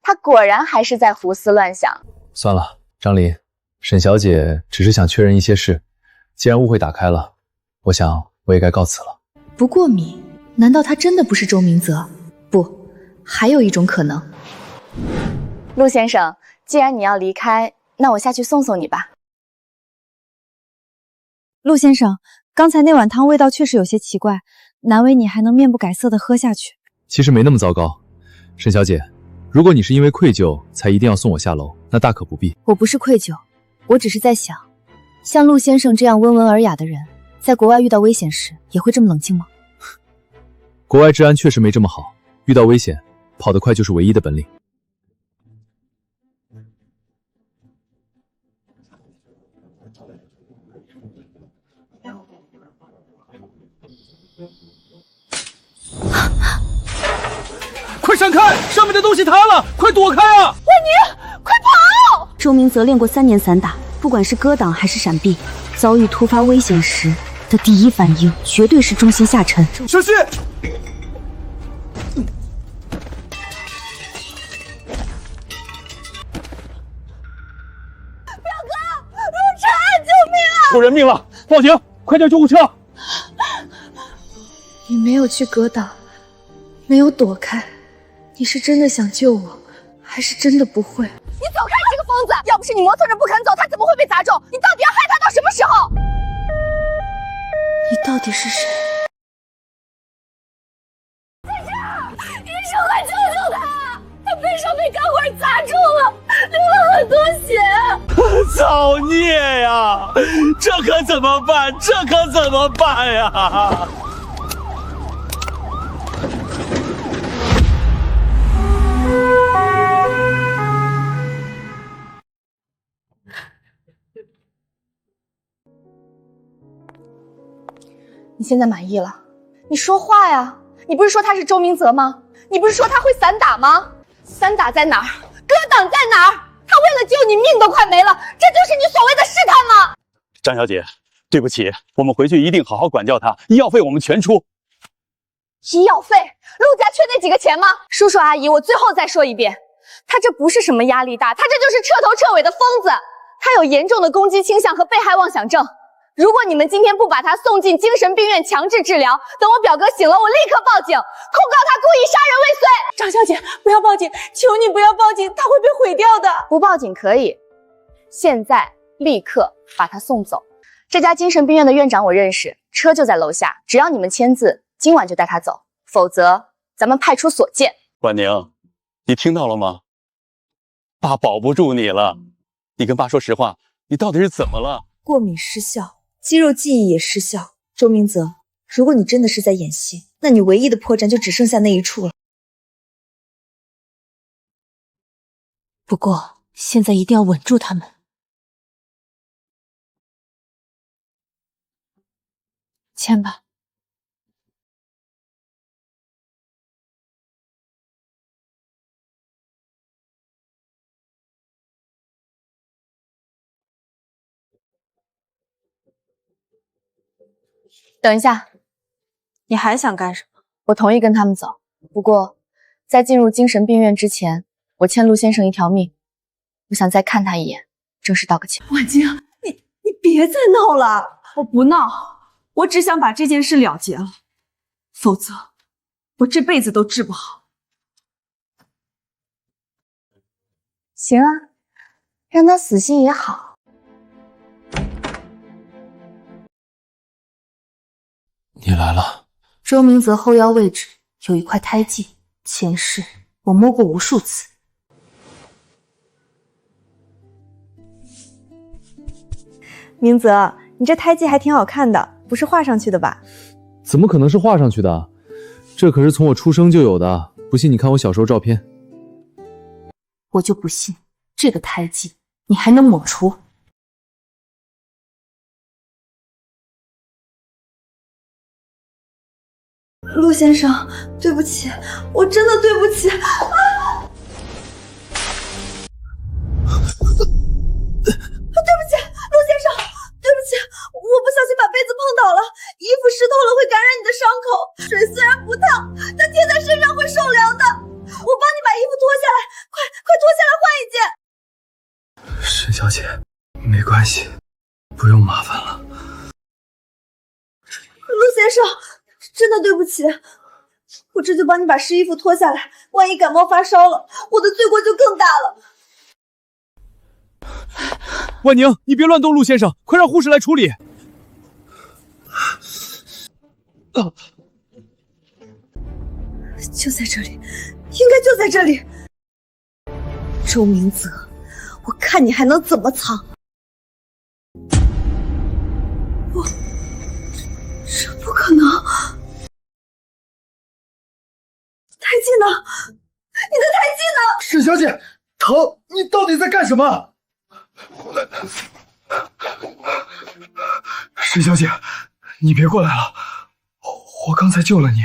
他果然还是在胡思乱想。算了，张琳，沈小姐只是想确认一些事，既然误会打开了，我想我也该告辞了。不过敏？难道他真的不是周明泽？不，还有一种可能。陆先生，既然你要离开，那我下去送送你吧。陆先生，刚才那碗汤味道确实有些奇怪，难为你还能面不改色的喝下去。其实没那么糟糕，沈小姐，如果你是因为愧疚才一定要送我下楼，那大可不必。我不是愧疚，我只是在想，像陆先生这样温文尔雅的人，在国外遇到危险时也会这么冷静吗？国外治安确实没这么好，遇到危险，跑得快就是唯一的本领。快闪开！上面的东西塌了，快躲开啊！婉宁，快跑！周明泽练过3年散打，不管是格挡还是闪避，遭遇突发危险时的第一反应绝对是重心下沉。小心！表哥，陆晨，救命啊！出人命了，报警！快叫救护车！你没有去格挡，没有躲开，你是真的想救我，还是真的不会？你走开，这个疯子！要不是你磨蹭着不肯走，他怎么会被砸中？你到底要害他到什么时候？你到底是谁？医生，快救救他！他背上被钢管砸中了，流了很多血。造孽呀！这可怎么办？这可怎么办呀？你现在满意了？你说话呀！你不是说他是周明泽吗？你不是说他会散打吗？散打在哪儿？格挡在哪儿？他为了救你命都快没了，这就是你所谓的试探吗？张小姐，对不起，我们回去一定好好管教他，医药费我们全出。医药费？陆家缺那几个钱吗？叔叔阿姨，我最后再说一遍，他这不是什么压力大，他这就是彻头彻尾的疯子，他有严重的攻击倾向和被害妄想症。如果你们今天不把他送进精神病院强制治疗，等我表哥醒了，我立刻报警，控告他故意杀人未遂。张小姐，不要报警，求你不要报警，他会被毁掉的。不报警可以，现在立刻把他送走。这家精神病院的院长我认识，车就在楼下，只要你们签字，今晚就带他走，否则咱们派出所见。婉宁，你听到了吗？爸保不住你了，你跟爸说实话，你到底是怎么了？过敏失效，肌肉记忆也失效。周明泽，如果你真的是在演戏，那你唯一的破绽就只剩下那一处了。不过现在一定要稳住他们。签吧。等一下，你还想干什么？我同意跟他们走，不过在进入精神病院之前，我欠陆先生一条命，我想再看他一眼，正式道个歉。婉晶，你别再闹了。我不闹，我只想把这件事了结了，否则我这辈子都治不好。行啊，让他死心也好。你来了。周明泽后腰位置有一块胎记，前世我摸过无数次。明泽，你这胎记还挺好看的，不是画上去的吧？怎么可能是画上去的？这可是从我出生就有的，不信你看我小时候照片。我就不信这个胎记你还能抹除。陆先生，对不起，我真的对不起。快脱下来换一件。沈小姐，没关系，不用麻烦了。陆先生，真的对不起，我这就帮你把湿衣服脱下来，万一感冒发烧了，我的罪过就更大了。万宁，你别乱动陆先生，快让护士来处理。就在这里，应该就在这里。周明泽，我看你还能怎么藏？这不可能！台阶呢？你的台阶呢？沈小姐，疼！你到底在干什么？沈小姐，你别过来了，我刚才救了你，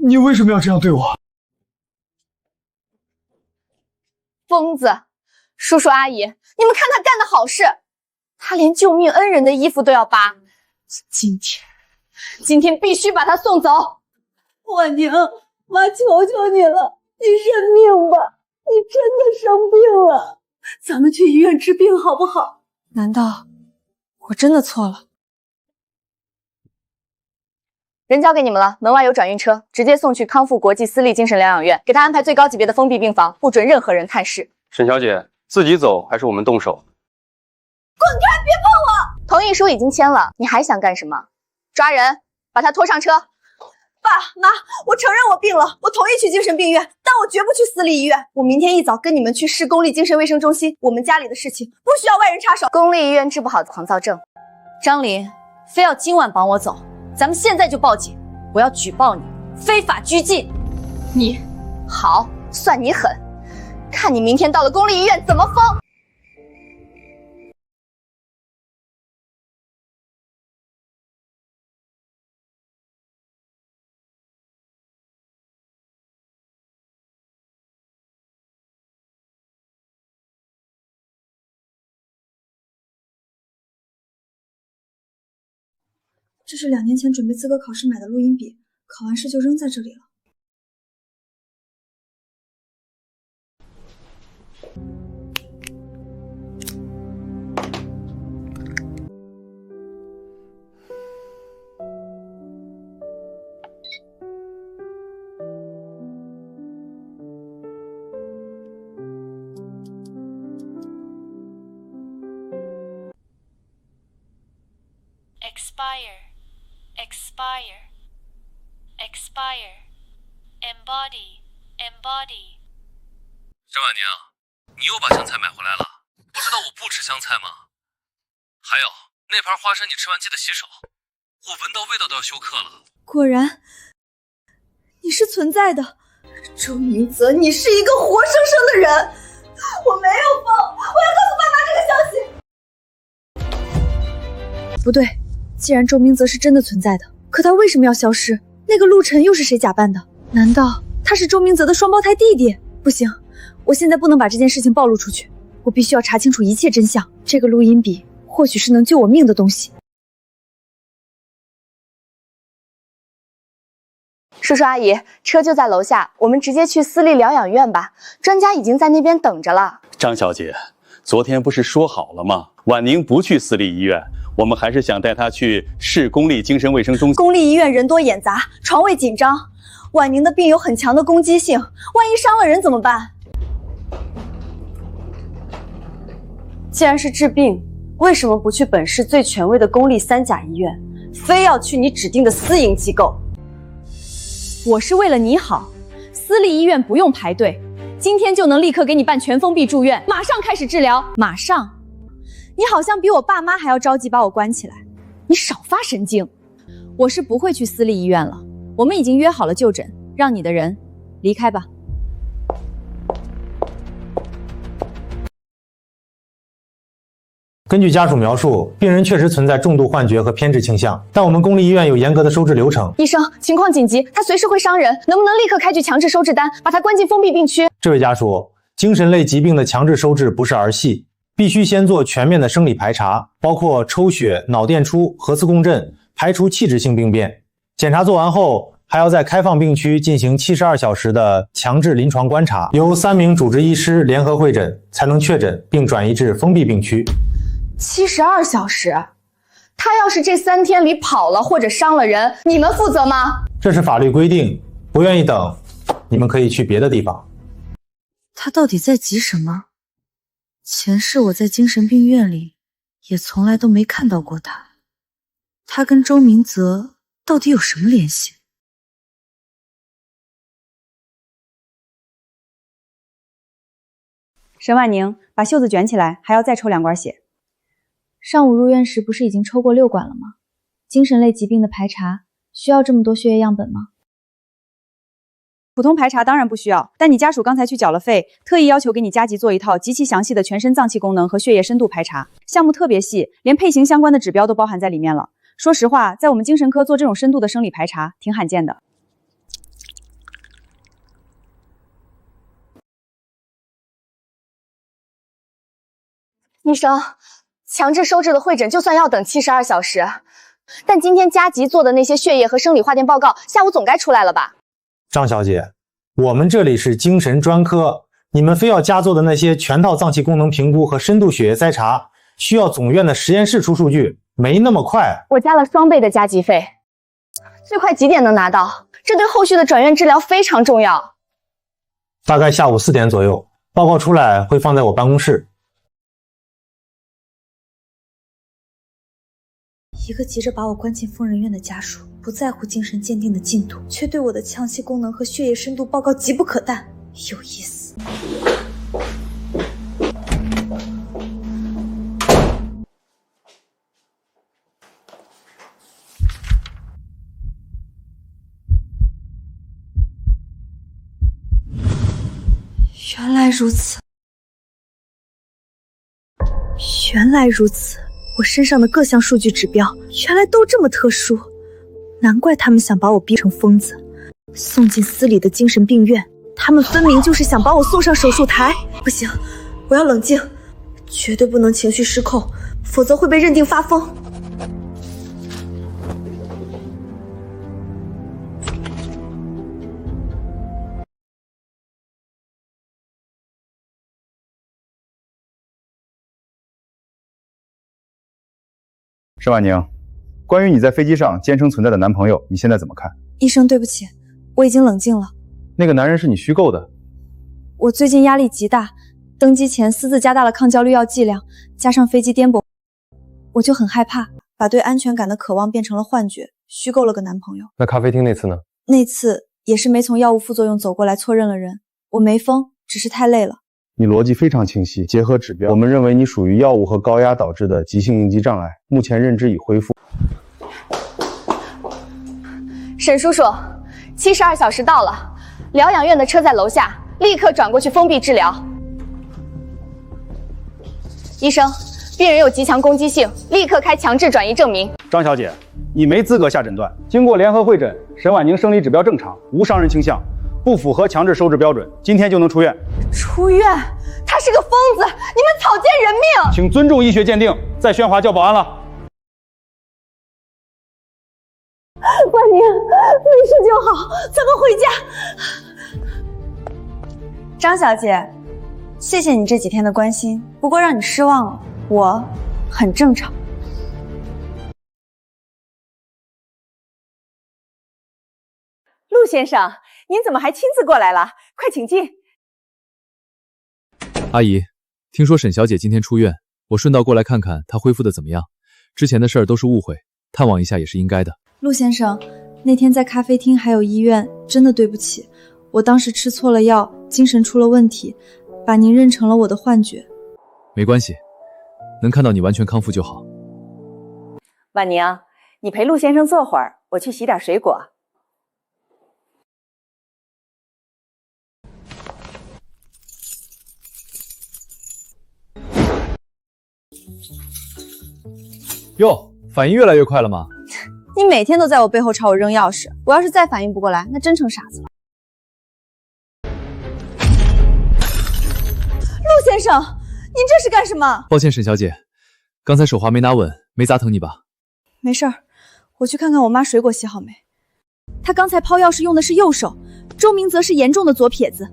你为什么要这样对我？疯子，叔叔阿姨，你们看他干的好事，他连救命恩人的衣服都要扒。今天必须把他送走。婉宁，妈求求你了，你认命吧，你真的生病了，咱们去医院治病好不好？难道我真的错了？人交给你们了，门外有转运车，直接送去康复国际私立精神疗养院，给他安排最高级别的封闭病房，不准任何人探视。沈小姐，自己走还是我们动手？滚开，别碰我！同意书已经签了，你还想干什么？抓人，把他拖上车。爸妈，我承认我病了，我同意去精神病院，但我绝不去私立医院。我明天一早跟你们去市公立精神卫生中心，我们家里的事情不需要外人插手。公立医院治不好狂躁症。张琳，非要今晚绑我走，咱们现在就报警，我要举报你非法拘禁。你好，算你狠，看你明天到了公立医院怎么疯！这是2年前准备资格考试买的录音笔，考完试就扔在这里了。expire。张婉宁，你又把香菜买回来了，不知道我不吃香菜吗？还有那盘花生，你吃完记得洗手，我闻到味道都要休克了。果然，你是存在的，周明泽，你是一个活生生的人。我没有疯，我要告诉爸妈这个消息。不对，既然周明泽是真的存在的，可他为什么要消失？那个陆晨又是谁假扮的？难道他是周明泽的双胞胎弟弟？不行，我现在不能把这件事情暴露出去，我必须要查清楚一切真相。这个录音笔或许是能救我命的东西。叔叔阿姨，车就在楼下，我们直接去私立疗养院吧，专家已经在那边等着了。张小姐，昨天不是说好了吗？婉宁不去私立医院，我们还是想带她去市公立精神卫生中心。公立医院人多眼杂，床位紧张，婉宁的病有很强的攻击性，万一伤了人怎么办？既然是治病，为什么不去本市最权威的公立3甲医院，非要去你指定的私营机构？我是为了你好，私立医院不用排队，今天就能立刻给你办全封闭住院，马上开始治疗。马上？你好像比我爸妈还要着急把我关起来，你少发神经。我是不会去私立医院了，我们已经约好了就诊，让你的人离开吧。根据家属描述，病人确实存在重度幻觉和偏执倾向，但我们公立医院有严格的收治流程。医生，情况紧急，他随时会伤人，能不能立刻开具强制收治单，把他关进封闭病区？这位家属，精神类疾病的强制收治不是儿戏，必须先做全面的生理排查，包括抽血、脑电出、核磁共振，排除器质性病变。检查做完后，还要在开放病区进行72小时的强制临床观察，由3名主治医师联合会诊，才能确诊并转移至封闭病区。72小时？他要是这3天里跑了或者伤了人，你们负责吗？这是法律规定，不愿意等，你们可以去别的地方。他到底在急什么？前世我在精神病院里也从来都没看到过他。他跟周明泽到底有什么联系？沈婉宁，把袖子卷起来，还要再抽2管血。上午入院时不是已经抽过6管了吗？精神类疾病的排查需要这么多血液样本吗？普通排查当然不需要，但你家属刚才去缴了费，特意要求给你加急做一套极其详细的全身脏器功能和血液深度排查，项目特别细，连配型相关的指标都包含在里面了。说实话，在我们精神科做这种深度的生理排查挺罕见的。医生，强制收治的会诊就算要等72小时，但今天加急做的那些血液和生理化验报告，下午总该出来了吧？张小姐，我们这里是精神专科，你们非要加做的那些全套脏器功能评估和深度血液筛查，需要总院的实验室出数据，没那么快。我加了双倍的加急费，最快几点能拿到？这对后续的转院治疗非常重要。大概下午4点左右，报告出来会放在我办公室。一个急着把我关进疯人院的家属，不在乎精神鉴定的进度，却对我的腔气功能和血液深度报告急不可待，有意思。原来如此，原来如此。我身上的各项数据指标原来都这么特殊，难怪他们想把我逼成疯子，送进私立的精神病院。他们分明就是想把我送上手术台。不行，我要冷静，绝对不能情绪失控，否则会被认定发疯。沈婉宁，关于你在飞机上坚称存在的男朋友，你现在怎么看？医生，对不起，我已经冷静了。那个男人是你虚构的。我最近压力极大，登机前私自加大了抗焦虑药剂量，加上飞机颠簸，我就很害怕，把对安全感的渴望变成了幻觉，虚构了个男朋友。那咖啡厅那次呢？那次也是没从药物副作用走过来错认了人，我没疯，只是太累了。你逻辑非常清晰，结合指标，我们认为你属于药物和高压导致的急性应激障碍，目前认知已恢复。沈叔叔，72小时到了，疗养院的车在楼下，立刻转过去封闭治疗。医生，病人有极强攻击性，立刻开强制转移证明。张小姐，你没资格下诊断。经过联合会诊，沈婉宁生理指标正常，无伤人倾向，不符合强制收治标准，今天就能出院。出院？他是个疯子！你们草菅人命！请尊重医学鉴定，在喧哗叫保安了。婉宁，没事就好，咱们回家。张小姐，谢谢你这几天的关心，不过让你失望了，我很正常。陆先生，您怎么还亲自过来了？快请进。阿姨，听说沈小姐今天出院，我顺道过来看看她恢复的怎么样。之前的事儿都是误会，探望一下也是应该的。陆先生，那天在咖啡厅还有医院，真的对不起，我当时吃错了药，精神出了问题，把您认成了我的幻觉。没关系，能看到你完全康复就好。婉宁，你陪陆先生坐会儿，我去洗点水果。哟，反应越来越快了吗？你每天都在我背后朝我扔钥匙，我要是再反应不过来，那真成傻子了。陆先生，您这是干什么？抱歉，沈小姐，刚才手滑没拿稳，没砸疼你吧？没事儿，我去看看我妈水果洗好没。他刚才抛钥匙用的是右手，周明泽是严重的左撇子。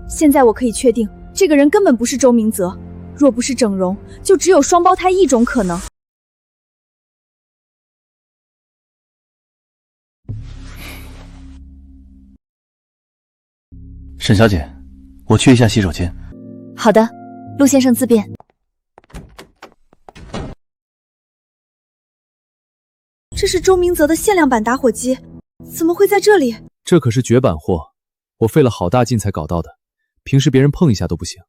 现在我可以确定，这个人根本不是周明泽，若不是整容，就只有双胞胎一种可能。沈小姐，我去一下洗手间。好的，陆先生自便。这是周明泽的限量版打火机，怎么会在这里？这可是绝版货，我费了好大劲才搞到的，平时别人碰一下都不行。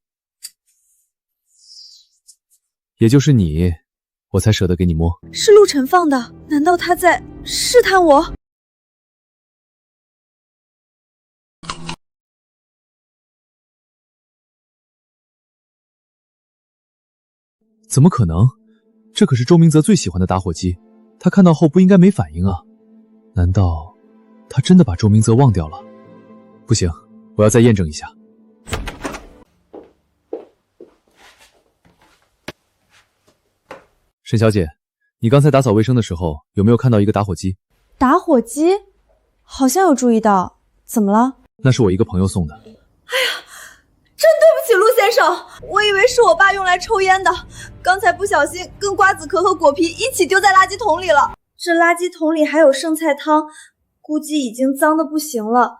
也就是你，我才舍得给你摸。是陆晨放的，难道他在试探我？怎么可能？这可是周明泽最喜欢的打火机，他看到后不应该没反应啊？难道他真的把周明泽忘掉了？不行，我要再验证一下。沈小姐，你刚才打扫卫生的时候，有没有看到一个打火机？打火机？好像有注意到，怎么了？那是我一个朋友送的。真对不起，陆先生，我以为是我爸用来抽烟的，刚才不小心跟瓜子壳和果皮一起丢在垃圾桶里了。这垃圾桶里还有剩菜汤，估计已经脏得不行了。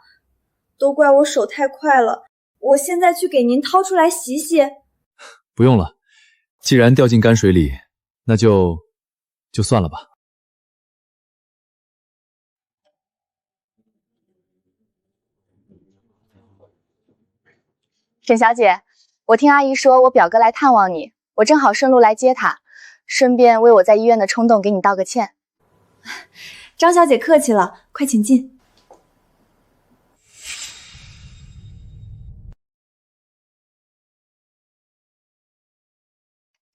都怪我手太快了，我现在去给您掏出来洗洗。不用了，既然掉进泔水里，那就算了吧。沈小姐，我听阿姨说我表哥来探望你，我正好顺路来接他，顺便为我在医院的冲动给你道个歉。张小姐客气了，快请进。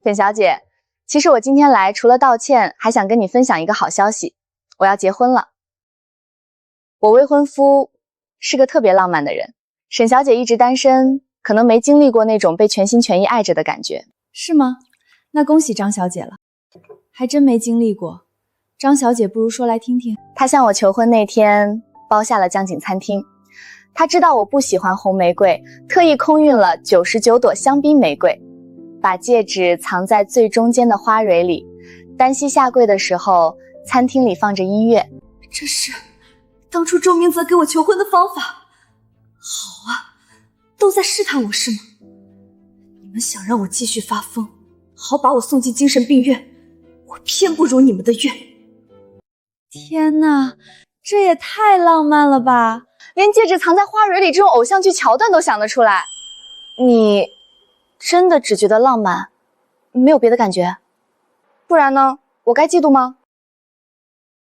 沈小姐，其实我今天来除了道歉，还想跟你分享一个好消息，我要结婚了。我未婚夫是个特别浪漫的人，沈小姐一直单身，可能没经历过那种被全心全意爱着的感觉。是吗？那恭喜张小姐了，还真没经历过。张小姐不如说来听听。她向我求婚那天包下了江景餐厅，她知道我不喜欢红玫瑰，特意空运了99朵香槟玫瑰，把戒指藏在最中间的花蕊里，单膝下跪的时候，餐厅里放着音乐。这是当初周明泽给我求婚的方法。好啊，都在试探我是吗？你们想让我继续发疯，好把我送进精神病院，我偏不如你们的愿。天哪，这也太浪漫了吧！连戒指藏在花蕊里这种偶像剧桥段都想得出来。你真的只觉得浪漫，没有别的感觉？不然呢？我该嫉妒吗？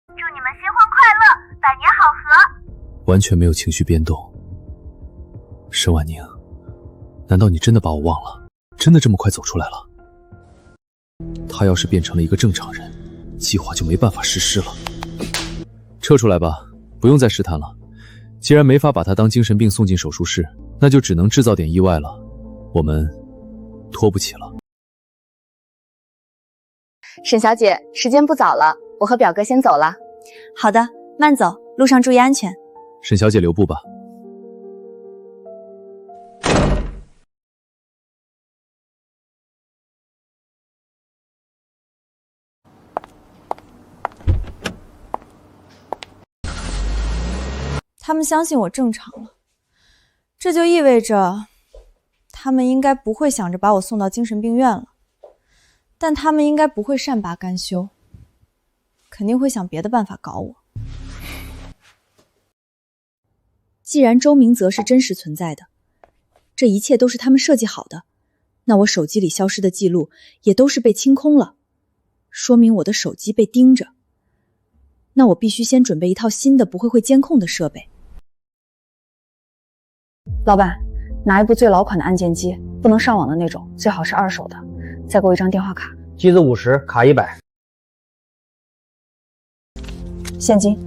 祝你们新婚快乐，百年好合。完全没有情绪变动。沈婉宁，难道你真的把我忘了？真的这么快走出来了？他要是变成了一个正常人，计划就没办法实施了。撤出来吧，不用再试探了。既然没法把他当精神病送进手术室，那就只能制造点意外了。我们拖不起了。沈小姐，时间不早了，我和表哥先走了。好的，慢走，路上注意安全。沈小姐留步吧。他们相信我正常了，这就意味着他们应该不会想着把我送到精神病院了，但他们应该不会善罢甘休，肯定会想别的办法搞我。既然周明泽是真实存在的，这一切都是他们设计好的，那我手机里消失的记录也都是被清空了，说明我的手机被盯着。那我必须先准备一套新的不会监控的设备。老板，拿一部最老款的按键机，不能上网的那种，最好是二手的。再给我一张电话卡。机子50，卡100。现金。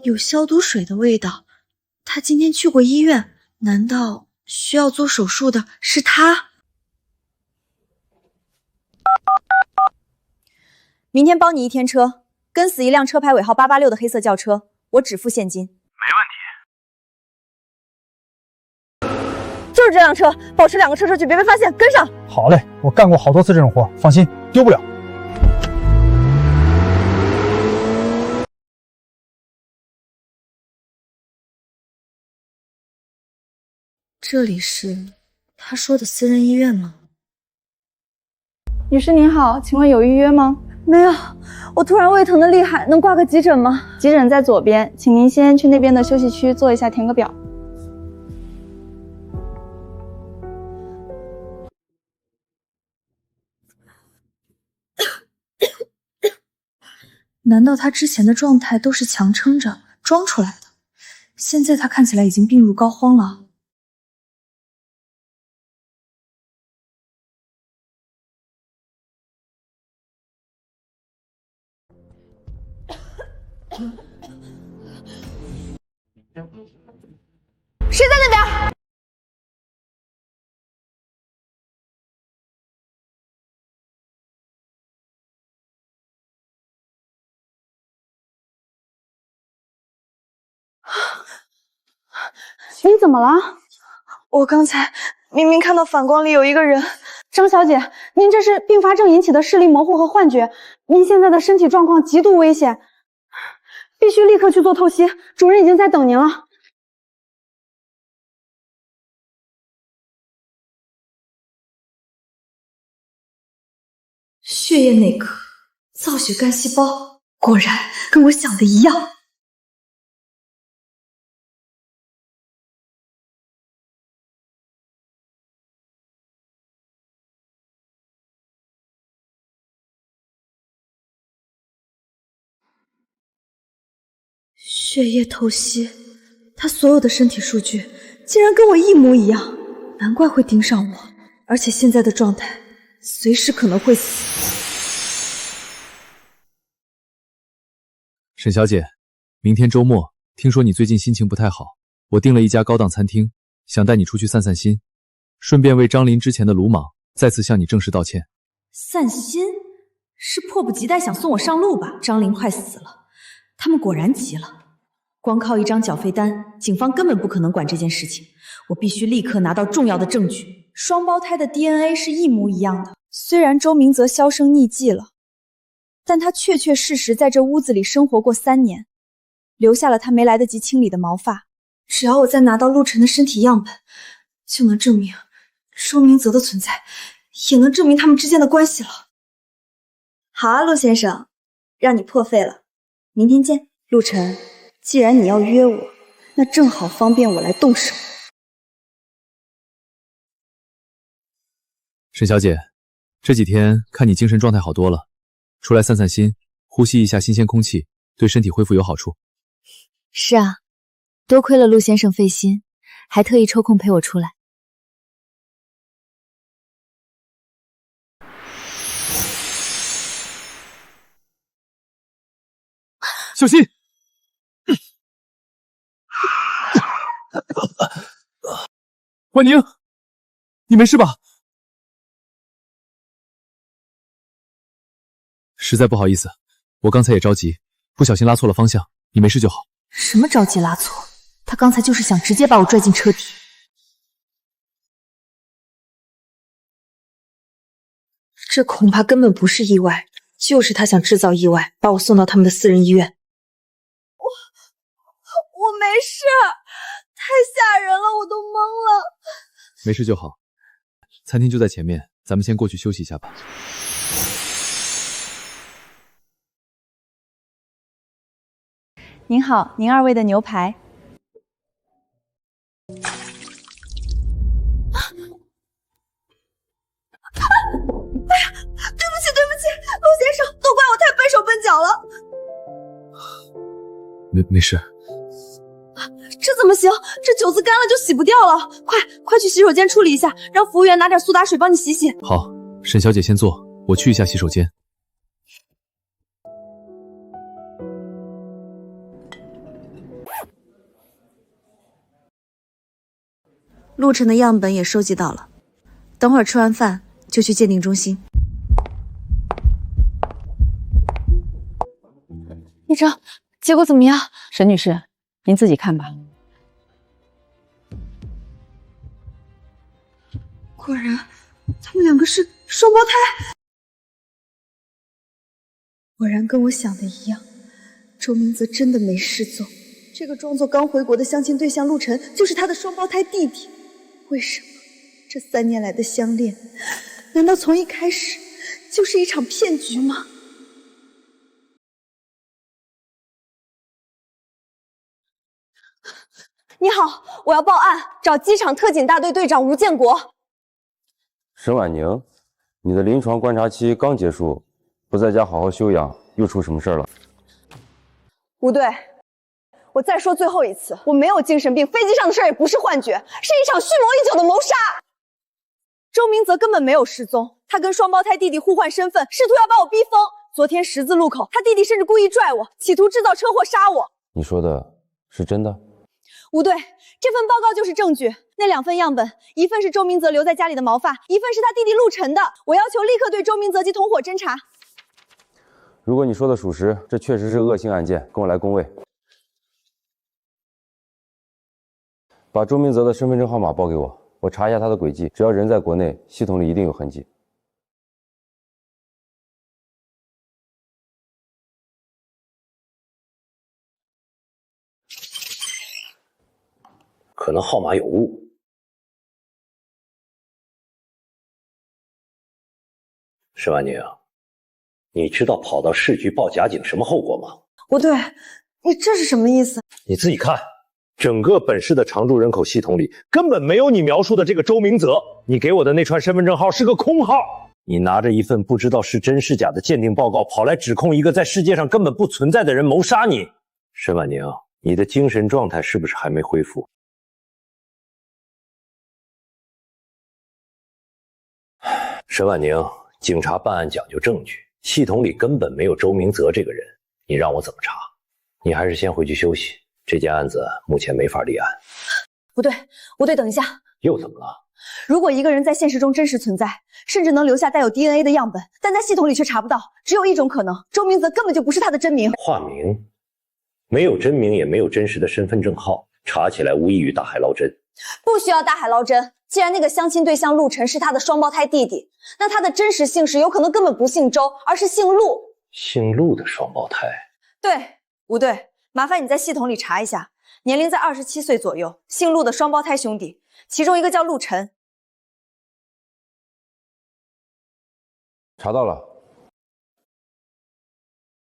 有消毒水的味道。他今天去过医院，难道需要做手术的是他？明天包你1天车，跟死一辆车牌尾号886的黑色轿车，我只付现金。没问题。就是这辆车，保持2个车车距，别被发现，跟上。好嘞，我干过好多次这种活，放心，丢不了。这里是他说的私人医院吗？女士您好，请问有预约吗？没有，我突然胃疼的厉害，能挂个急诊吗？急诊在左边，请您先去那边的休息区坐一下，填个表。难道他之前的状态都是强撑着装出来的？现在他看起来已经病入膏肓了。谁在那边？你怎么了？我刚才明明看到反光里有一个人。张小姐，您这是并发症引起的视力模糊和幻觉，您现在的身体状况极度危险，必须立刻去做透析，主任已经在等您了。血液内科，造血干细胞，果然跟我想的一样。血液透析，他所有的身体数据竟然跟我一模一样，难怪会盯上我，而且现在的状态随时可能会死。沈小姐，明天周末，听说你最近心情不太好，我订了一家高档餐厅，想带你出去散散心，顺便为张林之前的鲁莽再次向你正式道歉。散心？是迫不及待想送我上路吧？张林快死了，他们果然急了。光靠一张缴费单，警方根本不可能管这件事情。我必须立刻拿到重要的证据。双胞胎的 DNA 是一模一样的。虽然周明泽销声匿迹了，但他确确实实在这屋子里生活过3年，留下了他没来得及清理的毛发。只要我再拿到陆晨的身体样本，就能证明周明泽的存在，也能证明他们之间的关系了。好啊，陆先生，让你破费了，明天见。陆晨，既然你要约我，那正好方便我来动手。沈小姐，这几天看你精神状态好多了，出来散散心，呼吸一下新鲜空气，对身体恢复有好处。是啊，多亏了陆先生费心，还特意抽空陪我出来。小心！婉宁，你没事吧？实在不好意思，我刚才也着急，不小心拉错了方向。你没事就好。什么着急拉错？他刚才就是想直接把我拽进车底。这恐怕根本不是意外，就是他想制造意外，把我送到他们的私人医院。我没事，太吓人了，我都懵了。没事就好，餐厅就在前面，咱们先过去休息一下吧。您好，您2位的牛排。哎呀，对不起，陆先生，都怪我太笨手笨脚了。没事。这怎么行？这酒渍干了就洗不掉了，快去洗手间处理一下，让服务员拿点苏打水帮你洗洗。好，沈小姐先坐，我去一下洗手间。陆晨的样本也收集到了，等会儿吃完饭就去鉴定中心。医生，结果怎么样？沈女士，您自己看吧。果然，他们两个是双胞胎。果然跟我想的一样，周明泽真的没失踪。这个装作刚回国的相亲对象陆晨，就是他的双胞胎弟弟。为什么这3年来的相恋，难道从一开始就是一场骗局吗？你好，我要报案，找机场特警大队队长吴建国。沈婉宁，你的临床观察期刚结束，不在家好好休养，又出什么事了？吴队，我再说最后一次，我没有精神病，飞机上的事也不是幻觉，是一场蓄谋已久的谋杀。周明泽根本没有失踪，他跟双胞胎弟弟互换身份，试图要把我逼疯。昨天十字路口，他弟弟甚至故意拽我，企图制造车祸杀我。你说的是真的？吴队，这份报告就是证据。那2份样本，一份是周明泽留在家里的毛发，一份是他弟弟陆晨的。我要求立刻对周明泽及同伙侦查。如果你说的属实，这确实是恶性案件，跟我来工位。把周明泽的身份证号码报给我，我查一下他的轨迹，只要人在国内，系统里一定有痕迹。可能号码有误。沈婉宁，你知道跑到市局报假警什么后果吗？不对，你这是什么意思？你自己看，整个本市的常住人口系统里根本没有你描述的这个周明泽。你给我的那串身份证号是个空号。你拿着一份不知道是真是假的鉴定报告，跑来指控一个在世界上根本不存在的人谋杀你。沈婉宁，你的精神状态是不是还没恢复？沈婉宁，警察办案讲究证据，系统里根本没有周明泽这个人，你让我怎么查？你还是先回去休息，这件案子目前没法立案。不对，吴队，等一下。又怎么了？如果一个人在现实中真实存在，甚至能留下带有 DNA 的样本，但在系统里却查不到，只有一种可能，周明泽根本就不是他的真名。化名，没有真名，也没有真实的身份证号，查起来无异于大海捞针。不需要大海捞针。既然那个相亲对象陆晨是他的双胞胎弟弟，那他的真实姓氏有可能根本不姓周，而是姓陆。姓陆的双胞胎？对，吴队，麻烦你在系统里查一下，年龄在27岁左右，姓陆的双胞胎兄弟，其中一个叫陆晨。查到了，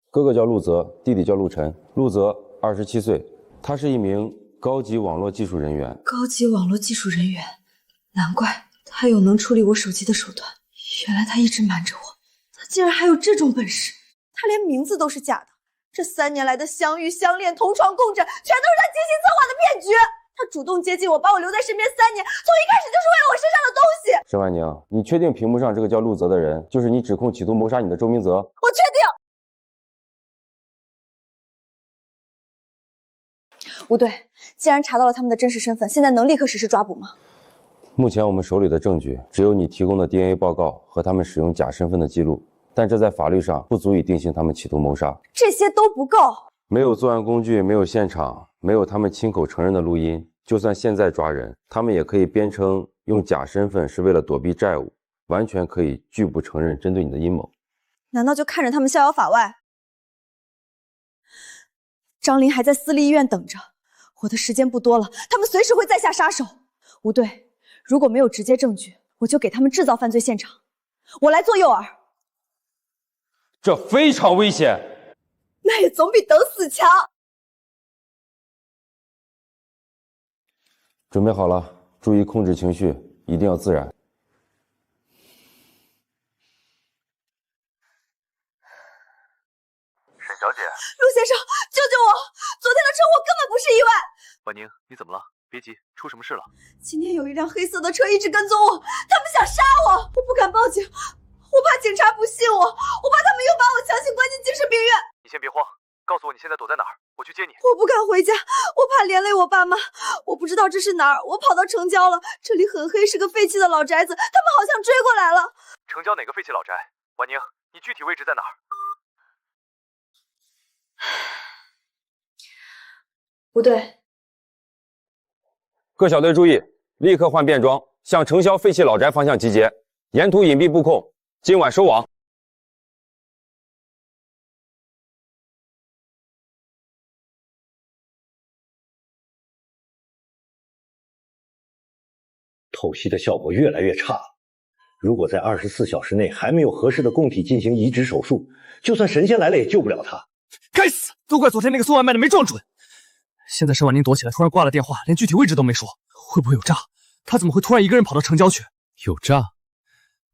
哥哥叫陆泽，弟弟叫陆晨。陆泽27岁，他是一名高级网络技术人员。高级网络技术人员，难怪他有能处理我手机的手段。原来他一直瞒着我，他竟然还有这种本事。他连名字都是假的，这3年来的相遇、相恋、同床共枕，全都是他精心策划的骗局。他主动接近我，把我留在身边3年，从一开始就是为了我身上的东西。沈婉宁，你确定屏幕上这个叫陆泽的人，就是你指控企图谋杀你的周明泽？我确定。吴队，既然查到了他们的真实身份，现在能立刻实施抓捕吗？目前我们手里的证据只有你提供的 DNA 报告和他们使用假身份的记录，但这在法律上不足以定性他们企图谋杀。这些都不够。没有作案工具，没有现场，没有他们亲口承认的录音，就算现在抓人，他们也可以编称用假身份是为了躲避债务，完全可以拒不承认针对你的阴谋。难道就看着他们逍遥法外？张琳还在私立医院等着，我的时间不多了，他们随时会再下杀手。吴队，如果没有直接证据，我就给他们制造犯罪现场，我来做诱饵。这非常危险，那也总比等死强。准备好了，注意控制情绪，一定要自然。沈小姐，陆先生，救救我！昨天的车祸根本不是意外。婉宁，你怎么了？别急，出什么事了？今天有一辆黑色的车一直跟踪我，他们想杀我，我不敢报警，我怕警察不信我，我怕他们又把我强行关进精神病院。你先别慌，告诉我你现在躲在哪儿，我我去接你。我不敢回家，我怕连累我爸妈。我不知道这是哪儿，我跑到城郊了，这里很黑，是个废弃的老宅子，他们好像追过来了。城郊哪个废弃老宅？婉宁，你具体位置在哪儿？不对，各小队注意，立刻换便装，向城郊废弃老宅方向集结，沿途隐蔽布控，今晚收网。透析的效果越来越差了。如果在24小时内还没有合适的供体进行移植手术，就算神仙来了也救不了他。该死，都怪昨天那个送外卖的没撞准。现在是婉宁躲起来，突然挂了电话，连具体位置都没说，会不会有诈？他怎么会突然一个人跑到城郊去？有诈？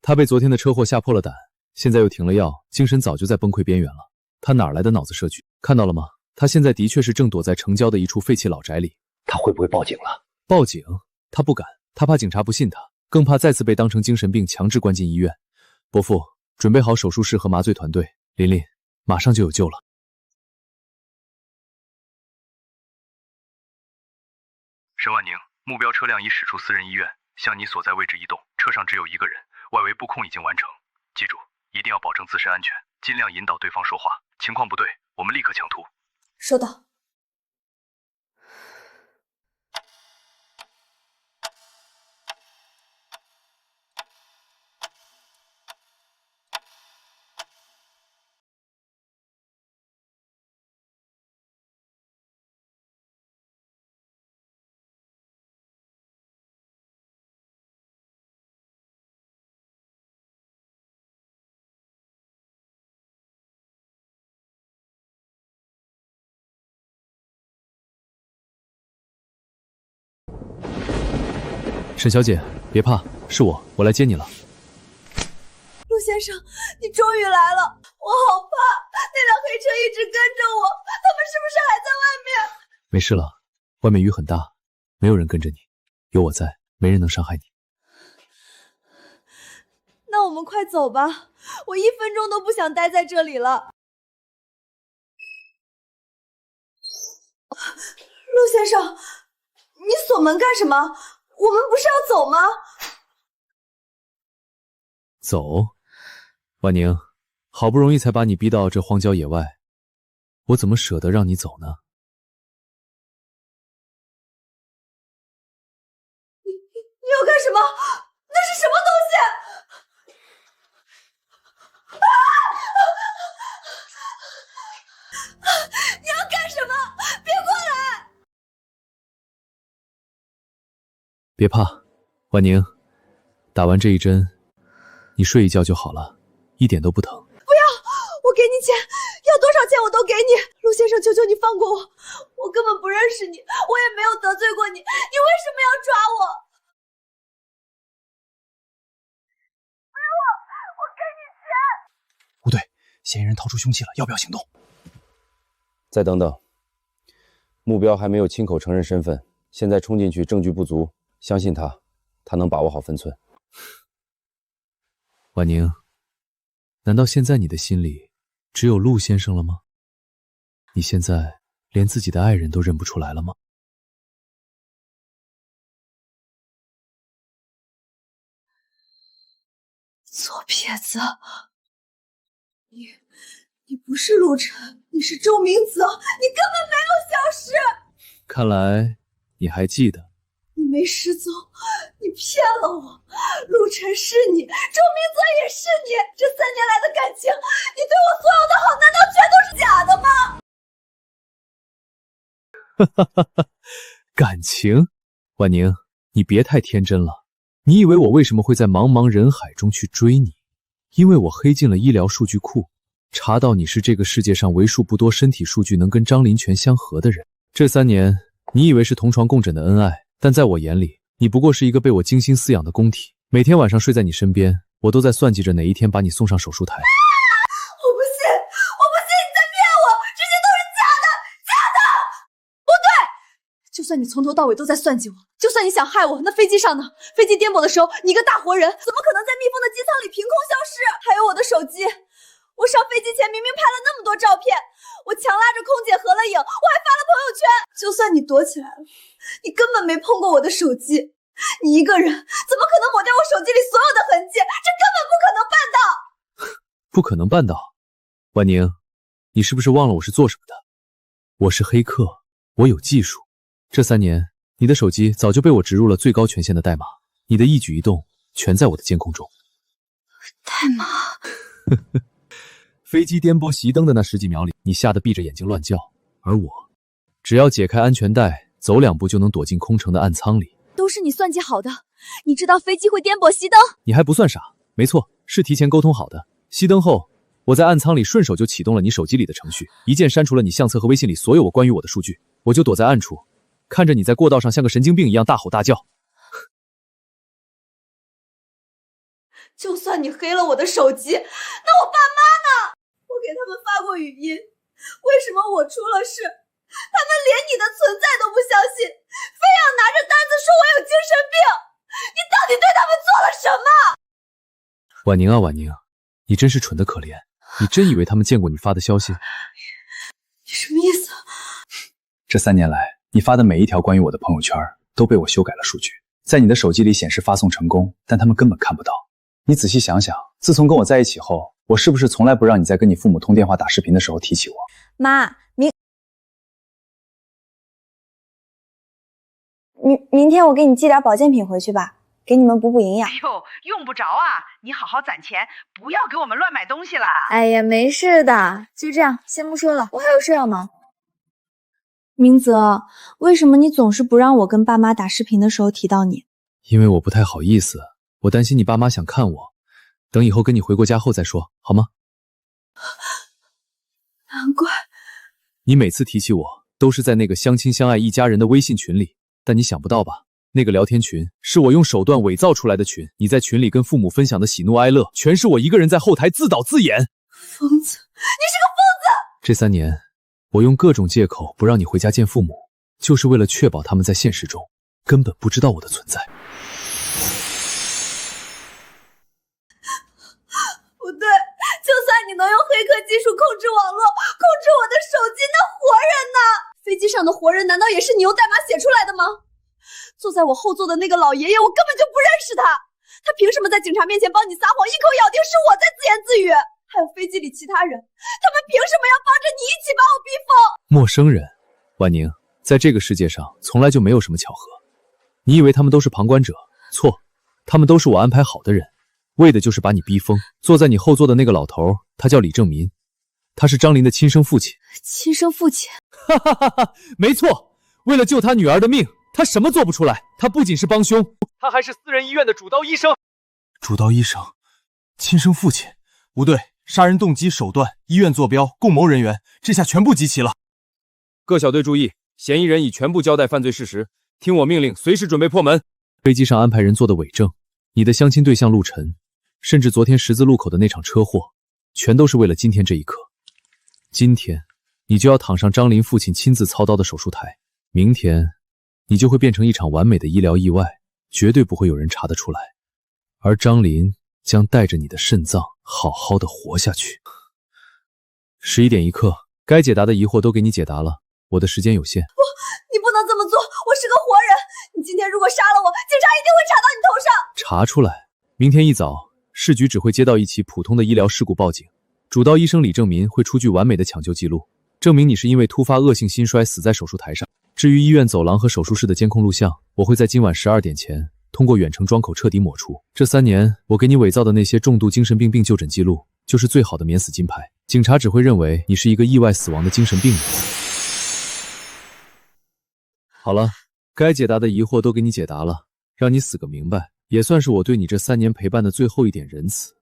他被昨天的车祸吓破了胆，现在又停了药，精神早就在崩溃边缘了。他哪来的脑子设局？看到了吗？他现在的确是正躲在城郊的一处废弃老宅里。他会不会报警了？报警？他不敢，他怕警察不信他，更怕再次被当成精神病强制关进医院。伯父，准备好手术室和麻醉团队，琳琳，马上就有救了。沈婉宁，目标车辆已驶出私人医院，向你所在位置移动，车上只有一个人，外围布控已经完成。记住，一定要保证自身安全，尽量引导对方说话，情况不对，我们立刻抢突。收到。沈小姐，别怕，是我来接你了。陆先生，你终于来了，我好怕，那辆黑车一直跟着我，他们是不是还在外面？没事了，外面雨很大，没有人跟着你，有我在，没人能伤害你。那我们快走吧，我1分钟都不想待在这里了。陆先生，你锁门干什么？我们不是要走吗？走？婉宁，好不容易才把你逼到这荒郊野外，我怎么舍得让你走呢？你要干什么？那是什么东西？你要干什么？别过来！别怕，婉宁，打完这一针，你睡一觉就好了，一点都不疼。不要，我给你钱，要多少钱我都给你。陆先生，求求你放过我，我根本不认识你，我也没有得罪过你，你为什么要抓我？给我给你钱！不对，嫌疑人掏出凶器了，要不要行动？再等等，目标还没有亲口承认身份，现在冲进去证据不足，相信他，他能把握好分寸。婉宁，难道现在你的心里只有陆先生了吗？你现在连自己的爱人都认不出来了吗？左撇子，你不是陆晨，你是周明泽，你根本没有消失。看来你还记得。你没失踪，你骗了我。陆晨是你，周明泽也是你，这3年来的感情，你对我所有的好，难道全都是假的吗？感情？婉宁，你别太天真了。你以为我为什么会在茫茫人海中去追你？因为我黑进了医疗数据库，查到你是这个世界上为数不多身体数据能跟张林泉相合的人。这3年，你以为是同床共枕的恩爱，但在我眼里，你不过是一个被我精心饲养的公体。每天晚上睡在你身边，我都在算计着哪一天把你送上手术台。我不信，你在骗我，这些都是假的，假的！不对，就算你从头到尾都在算计我，就算你想害我，那飞机上呢？飞机颠簸的时候，你一个大活人，怎么可能在密封的机舱里凭空消失？还有我的手机，我上飞机前明明拍了那么多照片，我强拉着空姐合了影，我还发了朋友圈。就算你躲起来了，你根本没碰过我的手机，你一个人怎么可能抹掉我手机里所有的痕迹？这根本不可能办到。不可能办到。婉宁，你是不是忘了我是做什么的？我是黑客，我有技术。这3年，你的手机早就被我植入了最高权限的代码，你的一举一动全在我的监控中。代码？飞机颠簸熄灯的那10几秒里，你吓得闭着眼睛乱叫，而我只要解开安全带，走2步就能躲进空乘的暗舱里。都是你算计好的，你知道飞机会颠簸熄灯？你还不算傻，没错，是提前沟通好的。熄灯后，我在暗舱里顺手就启动了你手机里的程序，一键删除了你相册和微信里所有关于我的数据。我就躲在暗处，看着你在过道上像个神经病一样大吼大叫。就算你黑了我的手机，那我爸妈呢？我给他们发过语音，为什么我出了事，他们连你的存在都不相信，非要拿着单子说我有精神病？你到底对他们做了什么？婉宁啊婉宁，你真是蠢得可怜，你真以为他们见过你发的消息？你什么意思？这3年来，你发的每一条关于我的朋友圈都被我修改了数据，在你的手机里显示发送成功，但他们根本看不到。你仔细想想，自从跟我在一起后，我是不是从来不让你在跟你父母通电话打视频的时候提起我？妈，明天我给你寄点保健品回去吧，给你们补补营养。哎呦，用不着啊，你好好攒钱，不要给我们乱买东西了。哎呀，没事的，就这样，先不说了，我还有事要忙。明泽，为什么你总是不让我跟爸妈打视频的时候提到你？因为我不太好意思，我担心你爸妈想看我，等以后跟你回过家后再说，好吗？难怪你每次提起我，都是在那个相亲相爱一家人的微信群里，但你想不到吧？那个聊天群是我用手段伪造出来的群，你在群里跟父母分享的喜怒哀乐，全是我一个人在后台自导自演。疯子，你是个疯子！这3年，我用各种借口不让你回家见父母，就是为了确保他们在现实中根本不知道我的存在。不对，就算你能用黑客技术控制网络，控制我的手机，那活人呢？飞机上的活人难道也是你用代码写出来的吗？坐在我后座的那个老爷爷，我根本就不认识他，他凭什么在警察面前帮你撒谎，一口咬定是我在自言自语？还有飞机里其他人，他们凭什么要帮着你一起把我逼疯？陌生人，婉宁，在这个世界上从来就没有什么巧合。你以为他们都是旁观者？错，他们都是我安排好的人，为的就是把你逼疯。坐在你后座的那个老头，他叫李正民，他是张琳的亲生父亲。亲生父亲？哈哈哈哈，没错，为了救他女儿的命，他什么做不出来？他不仅是帮凶，他还是私人医院的主刀医生。主刀医生，亲生父亲，不对，杀人动机、手段、医院坐标、共谋人员，这下全部集齐了。各小队注意，嫌疑人已全部交代犯罪事实，听我命令，随时准备破门。飞机上安排人做的伪证，你的相亲对象陆晨，甚至昨天十字路口的那场车祸，全都是为了今天这一刻。今天，你就要躺上张琳父亲亲自操刀的手术台，明天，你就会变成一场完美的医疗意外，绝对不会有人查得出来。而张琳将带着你的肾脏好好的活下去。11点1刻，该解答的疑惑都给你解答了，我的时间有限。你不能这么做，我是个活人，你今天如果杀了我，警察一定会查到你头上。查出来，明天一早，市局只会接到一起普通的医疗事故报警，主刀医生李正民会出具完美的抢救记录，证明你是因为突发恶性心衰死在手术台上。至于医院走廊和手术室的监控录像，我会在今晚12点前通过远程装口彻底抹除。这3年，我给你伪造的那些重度精神病就诊记录，就是最好的免死金牌。警察只会认为你是一个意外死亡的精神病人。好了，该解答的疑惑都给你解答了，让你死个明白，也算是我对你这3年陪伴的最后一点仁慈。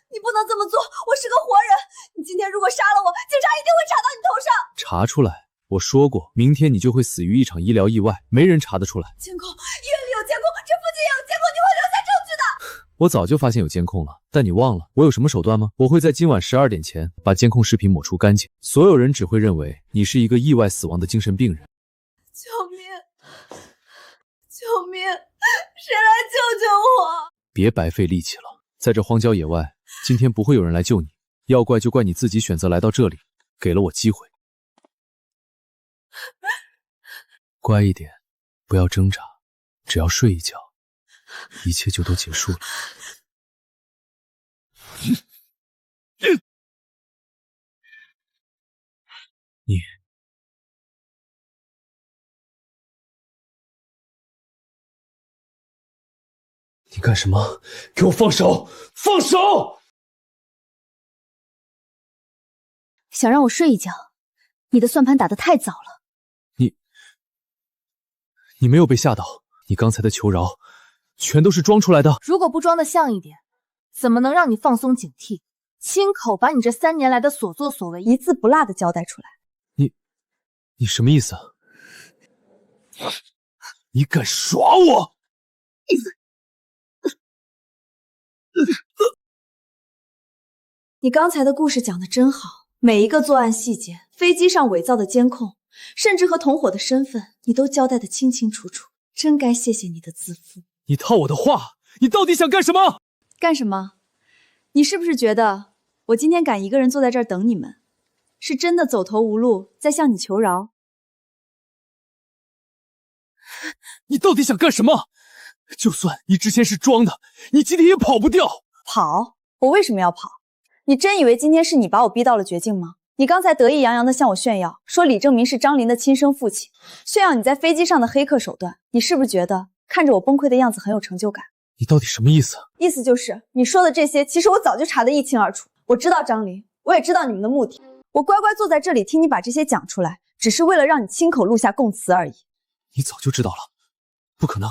你不能这么做，我是个活人，你今天如果杀了我，警察一定会查到你头上。查出来，我说过，明天你就会死于一场医疗意外，没人查得出来。监控，医院里有监控，这附近也有监控，你会留下证据的。我早就发现有监控了，但你忘了我有什么手段吗？我会在今晚12点前把监控视频抹除干净，所有人只会认为你是一个意外死亡的精神病人。救命！救命！谁来救救我？别白费力气了，在这荒郊野外，今天不会有人来救你，要怪就怪你自己选择来到这里，给了我机会。乖一点，不要挣扎，只要睡一觉，一切就都结束了。你干什么？给我放手！放手！想让我睡一觉，你的算盘打得太早了。你没有被吓到，你刚才的求饶全都是装出来的。如果不装得像一点，怎么能让你放松警惕，亲口把你这3年来的所作所为一字不落的交代出来？你什么意思？你敢耍我？你刚才的故事讲得真好，每一个作案细节，飞机上伪造的监控，甚至和同伙的身份，你都交代得清清楚楚，真该谢谢你的自负。你套我的话，你到底想干什么？干什么？你是不是觉得我今天敢一个人坐在这儿等你们，是真的走投无路，在向你求饶？你到底想干什么？就算你之前是装的，你今天也跑不掉。跑？我为什么要跑？你真以为今天是你把我逼到了绝境吗？你刚才得意洋洋地向我炫耀，说李正明是张林的亲生父亲，炫耀你在飞机上的黑客手段，你是不是觉得看着我崩溃的样子很有成就感？你到底什么意思？意思就是你说的这些，其实我早就查得一清二楚。我知道张林，我也知道你们的目的。我乖乖坐在这里听你把这些讲出来，只是为了让你亲口录下供词而已。你早就知道了，不可能，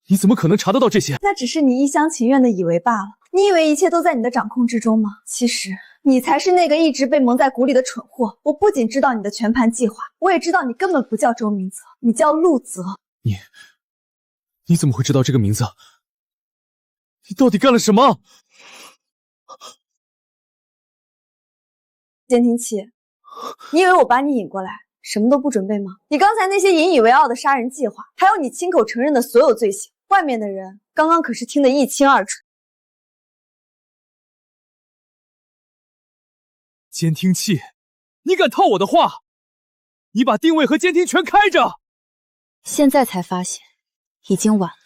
你怎么可能查得到这些？那只是你一厢情愿的以为罢了。你以为一切都在你的掌控之中吗？其实你才是那个一直被蒙在鼓里的蠢货。我不仅知道你的全盘计划，我也知道你根本不叫周明泽，你叫陆泽。你怎么会知道这个名字？你到底干了什么？监听器，你以为我把你引过来什么都不准备吗？你刚才那些引以为傲的杀人计划，还有你亲口承认的所有罪行，外面的人刚刚可是听得一清二楚。监听器，你敢套我的话？你把定位和监听全开着。现在才发现，已经晚了。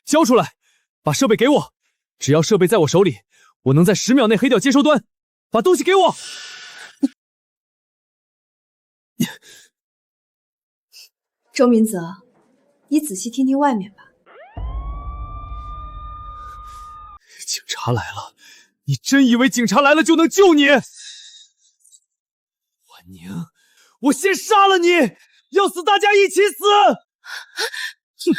交出来，把设备给我。只要设备在我手里，我能在10秒内黑掉接收端。把东西给我。周明泽，你仔细听听外面吧。警察来了，你真以为警察来了就能救你？婉宁，我先杀了你，要死大家一起死！哼！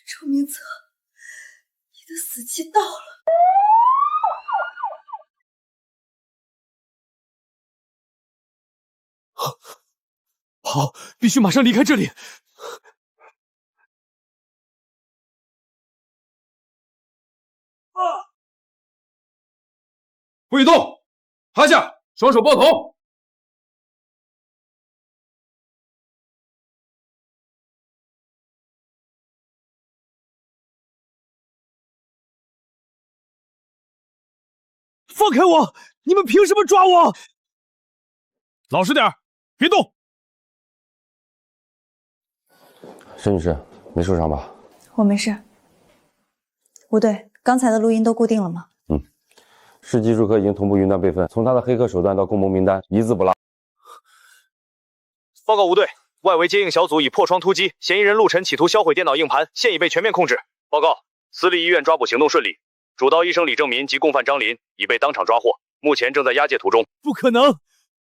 周明泽，你的死期到了。好，必须马上离开这里。不许动，趴下，双手抱头。放开我！你们凭什么抓我？老实点，别动。沈女士，没受伤吧？我没事。吴队，刚才的录音都固定了吗？市技术科已经同步云端备份，从他的黑客手段到共谋名单，一字不落。报告吴队，外围接应小组已破窗突击，嫌疑人陆晨企图销毁电脑硬盘，现已被全面控制。报告，私立医院抓捕行动顺利，主刀医生李正民及共犯张林已被当场抓获，目前正在押解途中。不可能！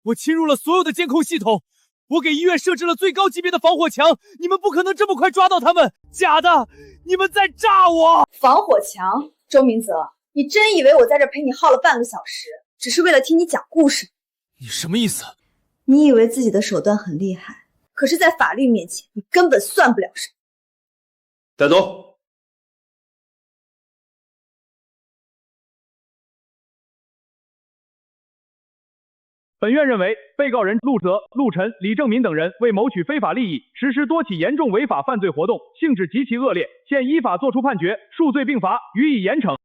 我侵入了所有的监控系统，我给医院设置了最高级别的防火墙，你们不可能这么快抓到他们！假的！你们在炸我！防火墙，周明泽，你真以为我在这陪你耗了半个小时，只是为了听你讲故事？你什么意思？你以为自己的手段很厉害，可是在法律面前，你根本算不了什么。带走。本院认为，被告人陆泽、陆晨、李正民等人为谋取非法利益，实施多起严重违法犯罪活动，性质极其恶劣，现依法作出判决，数罪并罚，予以严惩。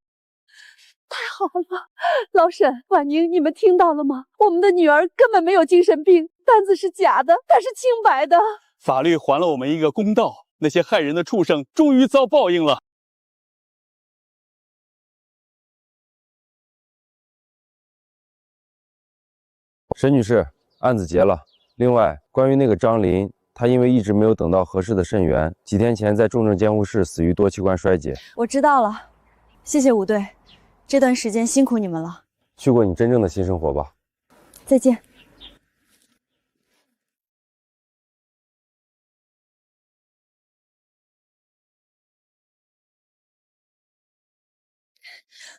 太好了，老沈、婉宁，你们听到了吗？我们的女儿根本没有精神病，单子是假的，她是清白的。法律还了我们一个公道，那些害人的畜生终于遭报应了。沈女士，案子结了。另外，关于那个张林，他因为一直没有等到合适的肾源，几天前在重症监护室死于多器官衰竭。我知道了，谢谢伍队，这段时间辛苦你们了。去过你真正的新生活吧。再见。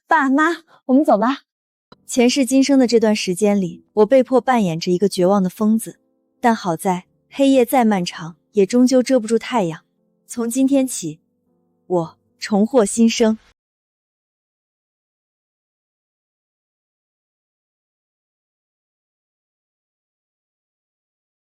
爸妈，我们走吧。前世今生的这段时间里，我被迫扮演着一个绝望的疯子，但好在黑夜再漫长，也终究遮不住太阳。从今天起，我重获新生。